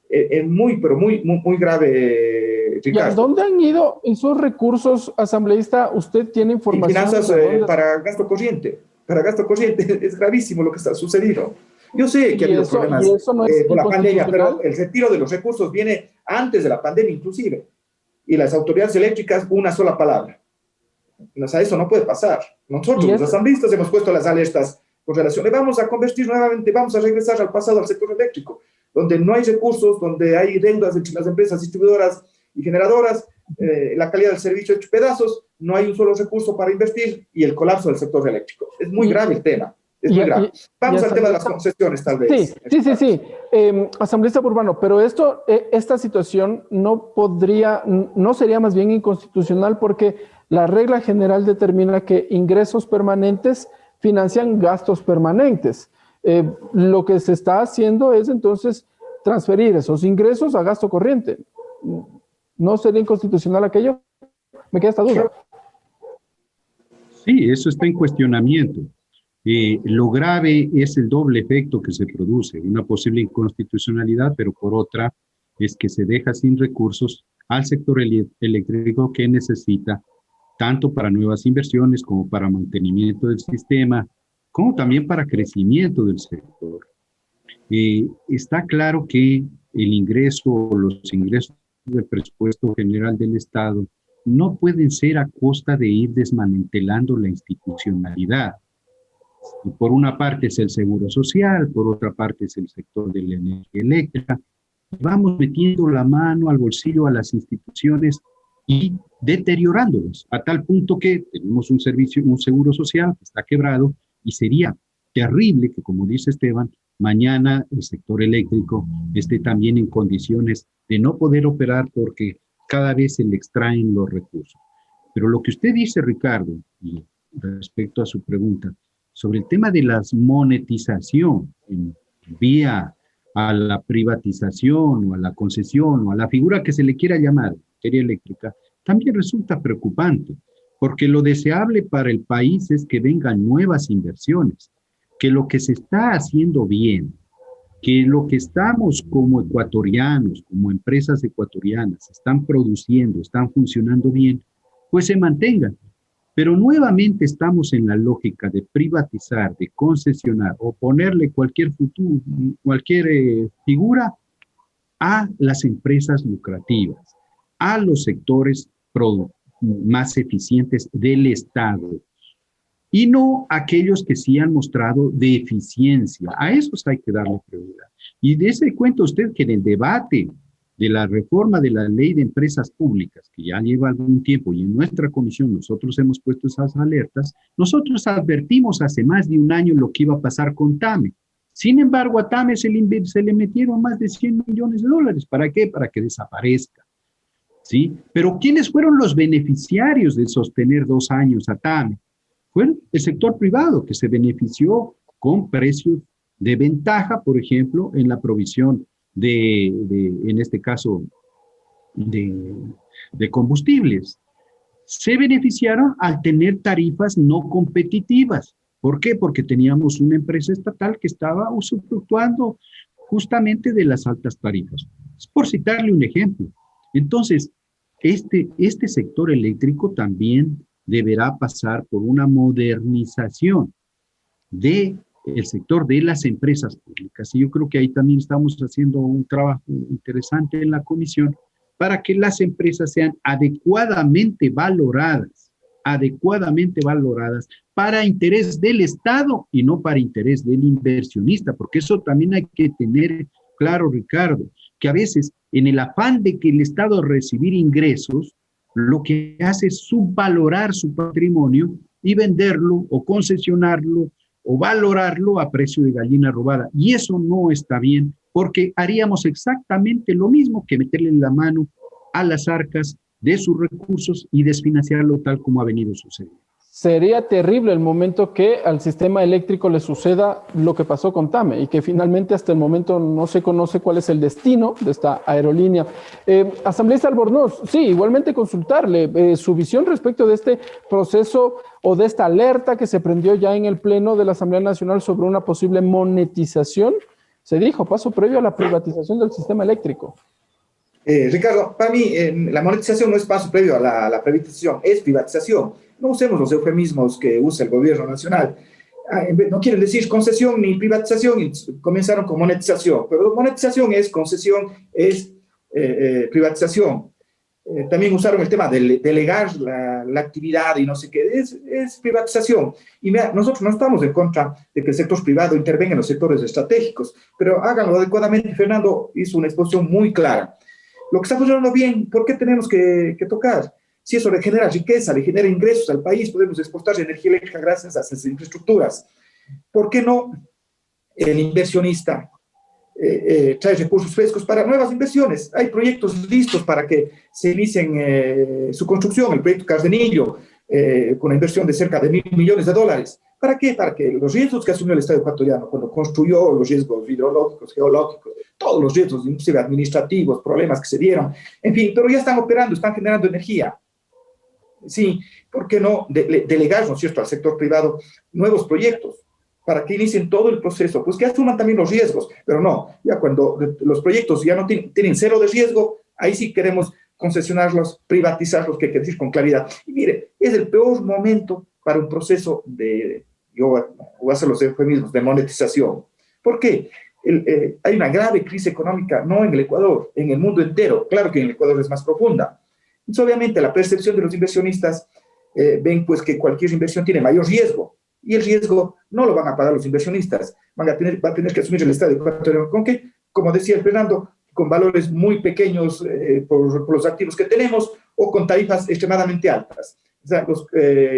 es muy, pero muy grave, Ricardo. ¿Y a dónde han ido esos recursos, asambleísta? ¿Usted tiene información? Y finanzas para gasto corriente. Para gasto corriente es gravísimo lo que está sucediendo. Yo sé que ha habido problemas con la pandemia, pero el retiro de los recursos viene antes de la pandemia inclusive. Y las autoridades eléctricas, una sola palabra. O sea, eso no puede pasar. Nosotros, los asambleístas, hemos puesto las alertas con relación. Vamos a convertir nuevamente, vamos a regresar al pasado, al sector eléctrico, donde no hay recursos, donde hay deudas entre las empresas distribuidoras y generadoras, la calidad del servicio hecho pedazos, no hay un solo recurso para invertir y el colapso del sector eléctrico. Es muy grave el tema. Es muy grave. Vamos al tema de las concesiones, tal vez. Sí. Asambleísta Urbano, pero esta situación no sería más bien inconstitucional porque la regla general determina que ingresos permanentes financian gastos permanentes. Lo que se está haciendo es entonces transferir esos ingresos a gasto corriente. ¿No sería inconstitucional aquello? Me queda esta duda. Sí, eso está en cuestionamiento. Lo grave es el doble efecto que se produce, una posible inconstitucionalidad, pero por otra es que se deja sin recursos al sector eléctrico que necesita, tanto para nuevas inversiones como para mantenimiento del sistema, como también para crecimiento del sector. Está claro que los ingresos del presupuesto general del Estado no pueden ser a costa de ir desmantelando la institucionalidad. Por una parte es el seguro social, por otra parte es el sector de la energía eléctrica. Vamos metiendo la mano al bolsillo a las instituciones y deteriorándolas, a tal punto que tenemos un seguro social que está quebrado y sería terrible que, como dice Esteban, mañana el sector eléctrico esté también en condiciones de no poder operar porque cada vez se le extraen los recursos. Pero lo que usted dice, Ricardo, y respecto a su pregunta, sobre el tema de la monetización en vía a la privatización o a la concesión o a la figura que se le quiera llamar, materia eléctrica, también resulta preocupante, porque lo deseable para el país es que vengan nuevas inversiones, que lo que se está haciendo bien, que lo que estamos como ecuatorianos, como empresas ecuatorianas, están produciendo, están funcionando bien, pues se mantengan. Pero nuevamente estamos en la lógica de privatizar, de concesionar o ponerle cualquier futuro, cualquier figura a las empresas lucrativas, a los sectores más eficientes del Estado, y no aquellos que sí han mostrado deficiencia. A esos hay que darle prioridad. Y de ese cuenta usted que en el debate de la reforma de la ley de empresas públicas, que ya lleva algún tiempo, y en nuestra comisión nosotros hemos puesto esas alertas, nosotros advertimos hace más de un año lo que iba a pasar con TAME. Sin embargo, a TAME se le metieron más de 100 millones de dólares. ¿Para qué? Para que desaparezca. ¿Sí? Pero ¿quiénes fueron los beneficiarios de sostener 2 años a TAME? Fue el sector privado, que se benefició con precios de ventaja, por ejemplo, en la provisión en este caso, de combustibles. Se beneficiaron al tener tarifas no competitivas. ¿Por qué? Porque teníamos una empresa estatal que estaba usufructuando justamente de las altas tarifas. Es por citarle un ejemplo. Entonces, este sector eléctrico también deberá pasar por una modernización del sector de las empresas públicas. Y yo creo que ahí también estamos haciendo un trabajo interesante en la comisión para que las empresas sean adecuadamente valoradas para interés del Estado y no para interés del inversionista, porque eso también hay que tener claro, Ricardo, que a veces en el afán de que el Estado recibir ingresos, lo que hace es subvalorar su patrimonio y venderlo o concesionarlo o valorarlo a precio de gallina robada. Y eso no está bien, porque haríamos exactamente lo mismo que meterle la mano a las arcas de sus recursos y desfinanciarlo tal como ha venido sucediendo. Sería terrible el momento que al sistema eléctrico le suceda lo que pasó con TAME y que finalmente hasta el momento no se conoce cuál es el destino de esta aerolínea. Asambleísta Albornoz, sí, igualmente consultarle su visión respecto de este proceso o de esta alerta que se prendió ya en el Pleno de la Asamblea Nacional sobre una posible monetización. Se dijo, paso previo a la privatización del sistema eléctrico. Ricardo, para mí la monetización no es paso previo a la privatización, es privatización. No usemos los eufemismos que usa el gobierno nacional. No quieren decir concesión ni privatización, y comenzaron con monetización. Pero monetización es concesión, es privatización. También usaron el tema de delegar la actividad y no sé qué, es privatización. Y mira, nosotros no estamos en contra de que el sector privado intervenga en los sectores estratégicos, pero háganlo adecuadamente. Fernando hizo una exposición muy clara. Lo que está funcionando bien, ¿por qué tenemos que tocar? Si eso le genera riqueza, le genera ingresos al país, podemos exportar energía eléctrica gracias a esas infraestructuras. ¿Por qué no el inversionista trae recursos frescos para nuevas inversiones? Hay proyectos listos para que se inicien su construcción, el proyecto Cardenillo, con una inversión de cerca de $1.000 millones. ¿Para qué? Para que los riesgos que asumió el Estado ecuatoriano cuando construyó, los riesgos hidrológicos, geológicos, todos los riesgos, inclusive administrativos, problemas que se dieron, en fin, pero ya están operando, están generando energía. Sí, ¿por qué no delegar, ¿no es cierto?, al sector privado nuevos proyectos para que inicien todo el proceso? Pues que asuman también los riesgos, pero no, ya cuando los proyectos ya no tienen cero de riesgo, ahí sí queremos concesionarlos, privatizarlos, que hay que decir con claridad. Y mire, es el peor momento para un proceso yo voy a hacer los eufemismos, de monetización. ¿Por qué? Hay una grave crisis económica, no en el Ecuador, en el mundo entero. Claro que en el Ecuador es más profunda. Entonces, obviamente, la percepción de los inversionistas ven pues que cualquier inversión tiene mayor riesgo, y el riesgo no lo van a pagar los inversionistas, va a tener que asumir el Estado ecuatoriano. ¿Con qué? Como decía el Fernando, con valores muy pequeños por los activos que tenemos, o con tarifas extremadamente altas. O sea, los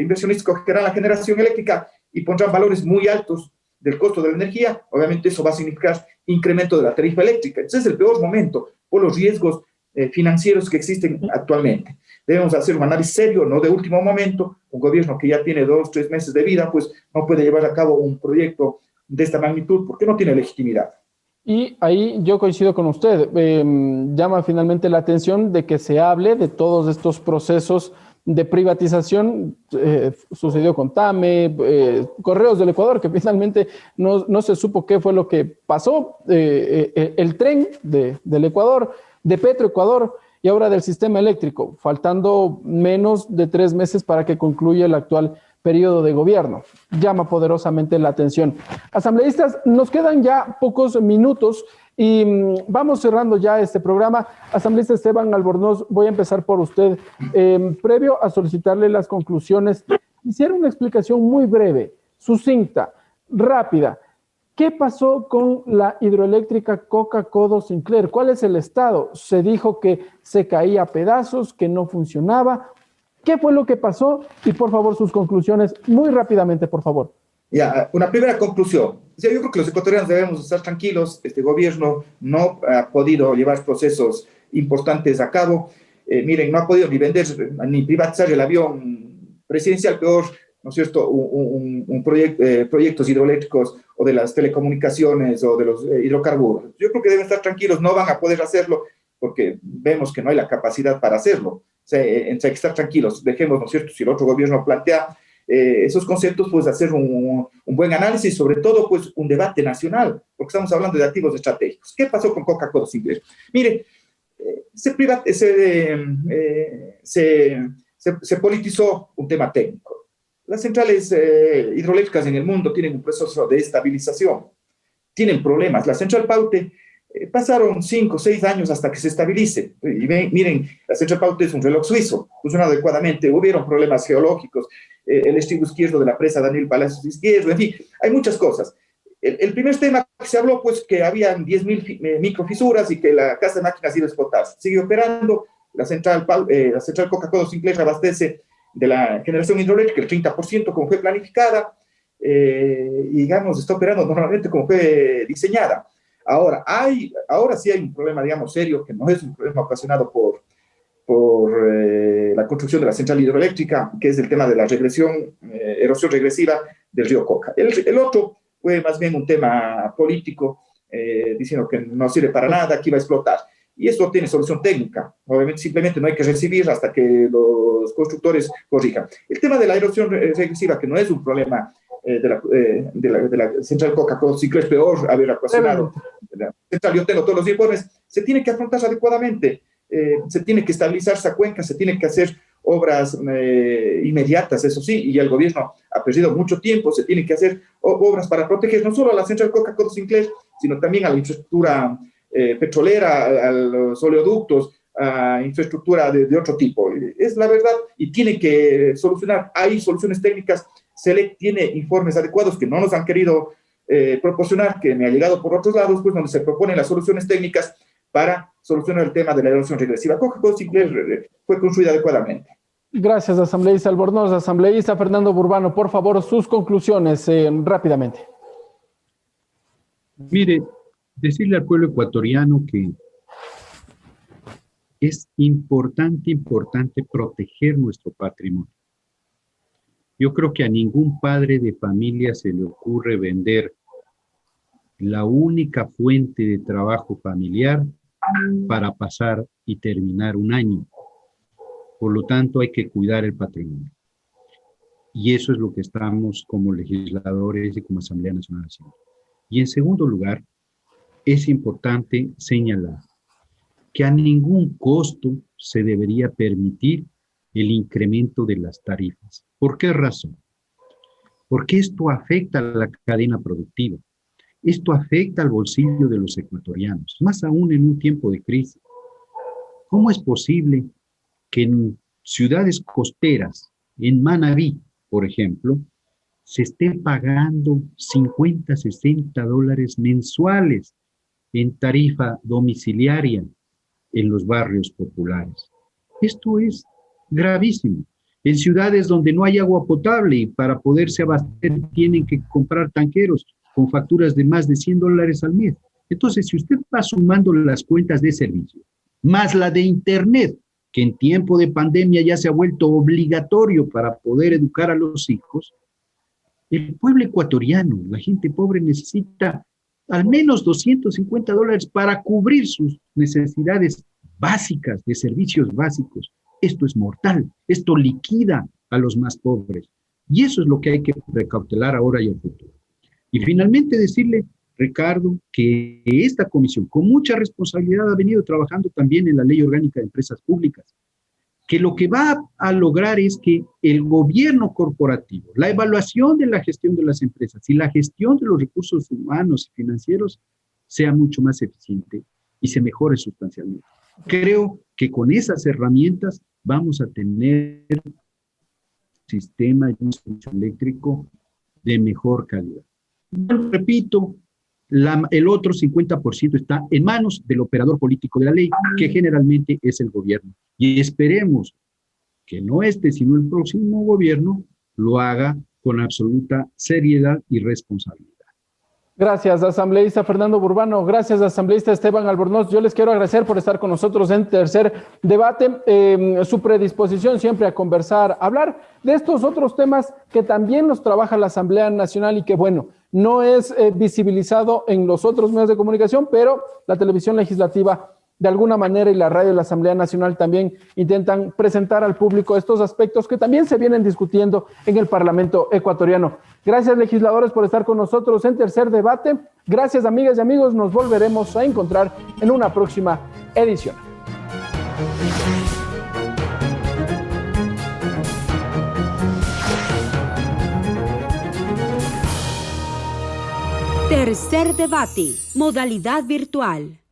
inversionistas cogerán la generación eléctrica y pondrán valores muy altos del costo de la energía, obviamente eso va a significar incremento de la tarifa eléctrica. Entonces es el peor momento por los riesgos financieros que existen actualmente. Debemos hacer un análisis serio, no de último momento. Un gobierno que ya tiene 2 o 3 meses de vida, pues no puede llevar a cabo un proyecto de esta magnitud porque no tiene legitimidad. Y ahí yo coincido con usted. Llama finalmente la atención de que se hable de todos estos procesos de privatización. Sucedió con TAME, Correos del Ecuador, que finalmente no se supo qué fue lo que pasó, el tren del Ecuador, de Petroecuador y ahora del sistema eléctrico, faltando menos de 3 meses para que concluya el actual periodo de gobierno. Llama poderosamente la atención. Asambleístas, nos quedan ya pocos minutos y vamos cerrando ya este programa. Asambleísta Esteban Albornoz, voy a empezar por usted. Previo a solicitarle las conclusiones, quisiera una explicación muy breve, sucinta, rápida. ¿Qué pasó con la hidroeléctrica Coca-Codo Sinclair? ¿Cuál es el estado? Se dijo que se caía a pedazos, que no funcionaba. ¿Qué fue lo que pasó? Y por favor, sus conclusiones muy rápidamente, por favor. Ya, una primera conclusión. Yo creo que los ecuatorianos debemos estar tranquilos. Este gobierno no ha podido llevar procesos importantes a cabo. Miren, no ha podido ni vender ni privatizar el avión presidencial, peor, ¿no es cierto?, proyectos hidroeléctricos o de las telecomunicaciones o de los hidrocarburos. Yo creo que deben estar tranquilos, no van a poder hacerlo porque vemos que no hay la capacidad para hacerlo. O sea, hay que estar tranquilos, dejemos, ¿no es cierto?, si el otro gobierno plantea esos conceptos, pues hacer un buen análisis, sobre todo, pues un debate nacional, porque estamos hablando de activos estratégicos. ¿Qué pasó con Coca-Cola Sinclair? Mire, se politizó un tema técnico. Las centrales hidroeléctricas en el mundo tienen un proceso de estabilización, tienen problemas. La central Paute pasaron 5 o 6 años hasta que se estabilice. Y miren, la central Paute es un reloj suizo, funciona adecuadamente, hubieron problemas geológicos, el estribo izquierdo de la presa Daniel Palacios Izquierdo, en fin, hay muchas cosas. El primer tema que se habló, pues que habían 10.000 microfisuras y que la casa de máquinas iba a explotar. Sigue operando, la central Coca-Cola Sinclair abastece de la generación hidroeléctrica el 30% como fue planificada, y digamos, está operando normalmente como fue diseñada. Ahora sí hay un problema, digamos, serio, que no es un problema ocasionado por la construcción de la central hidroeléctrica, que es el tema de la erosión regresiva del río Coca. El otro fue más bien un tema político, diciendo que no sirve para nada, que iba a explotar. Y esto tiene solución técnica. Obviamente, simplemente no hay que recibir hasta que los constructores corrijan. El tema de la erosión regresiva, que no es un problema de la central Coca-Cola Sinclair, peor haber ocasionado la central. Yo tengo todos los informes. Se tiene que afrontar adecuadamente. Se tiene que estabilizar esa cuenca, se tiene que hacer obras inmediatas, eso sí, y el gobierno ha perdido mucho tiempo. Se tienen que hacer obras para proteger no solo a la central Coca-Cola Sinclair, sino también a la infraestructura petrolera, a los oleoductos, a infraestructura de otro tipo. Es la verdad, y tiene que solucionar. Hay soluciones técnicas. SELEC tiene informes adecuados que no nos han querido proporcionar, que me ha llegado por otros lados, pues donde se proponen las soluciones técnicas para solucionar el tema de la erosión regresiva. Coca-Cola Sinclair fue construida adecuadamente. Gracias, asambleísta Albornoz. Asambleísta Fernando Burbano, por favor, sus conclusiones rápidamente. Mire, decirle al pueblo ecuatoriano que es importante proteger nuestro patrimonio. Yo creo que a ningún padre de familia se le ocurre vender la única fuente de trabajo familiar para pasar y terminar un año. Por lo tanto, hay que cuidar el patrimonio. Y eso es lo que estamos como legisladores y como Asamblea Nacional haciendo. Y en segundo lugar, es importante señalar que a ningún costo se debería permitir el incremento de las tarifas. ¿Por qué razón? Porque esto afecta a la cadena productiva. Esto afecta al bolsillo de los ecuatorianos, más aún en un tiempo de crisis. ¿Cómo es posible que en ciudades costeras, en Manabí, por ejemplo, se esté pagando $50, $60 mensuales en tarifa domiciliaria en los barrios populares? Esto es gravísimo. En ciudades donde no hay agua potable y para poderse abastecer tienen que comprar tanqueros, con facturas de más de $100 al mes. Entonces, si usted va sumando las cuentas de servicio, más la de Internet, que en tiempo de pandemia ya se ha vuelto obligatorio para poder educar a los hijos, el pueblo ecuatoriano, la gente pobre, necesita al menos $250 para cubrir sus necesidades básicas, de servicios básicos. Esto es mortal, esto liquida a los más pobres. Y eso es lo que hay que precautelar ahora y al futuro. Y finalmente decirle, Ricardo, que esta comisión con mucha responsabilidad ha venido trabajando también en la Ley Orgánica de Empresas Públicas, que lo que va a lograr es que el gobierno corporativo, la evaluación de la gestión de las empresas y la gestión de los recursos humanos y financieros sea mucho más eficiente y se mejore sustancialmente. Creo que con esas herramientas vamos a tener un sistema y un servicio eléctrico de mejor calidad. Bueno, repito, el otro 50% está en manos del operador político de la ley, que generalmente es el gobierno. Y esperemos que no este, sino el próximo gobierno lo haga con absoluta seriedad y responsabilidad. Gracias, asambleísta Fernando Burbano. Gracias, asambleísta Esteban Albornoz. Yo les quiero agradecer por estar con nosotros en Tercer Debate, su predisposición siempre a conversar, a hablar de estos otros temas que también nos trabaja la Asamblea Nacional y que, bueno, no es visibilizado en los otros medios de comunicación, pero la televisión legislativa de alguna manera y la radio de la Asamblea Nacional también intentan presentar al público estos aspectos que también se vienen discutiendo en el Parlamento ecuatoriano. Gracias, legisladores, por estar con nosotros en Tercer Debate. Gracias, amigas y amigos. Nos volveremos a encontrar en una próxima edición. Tercer Debate, modalidad virtual.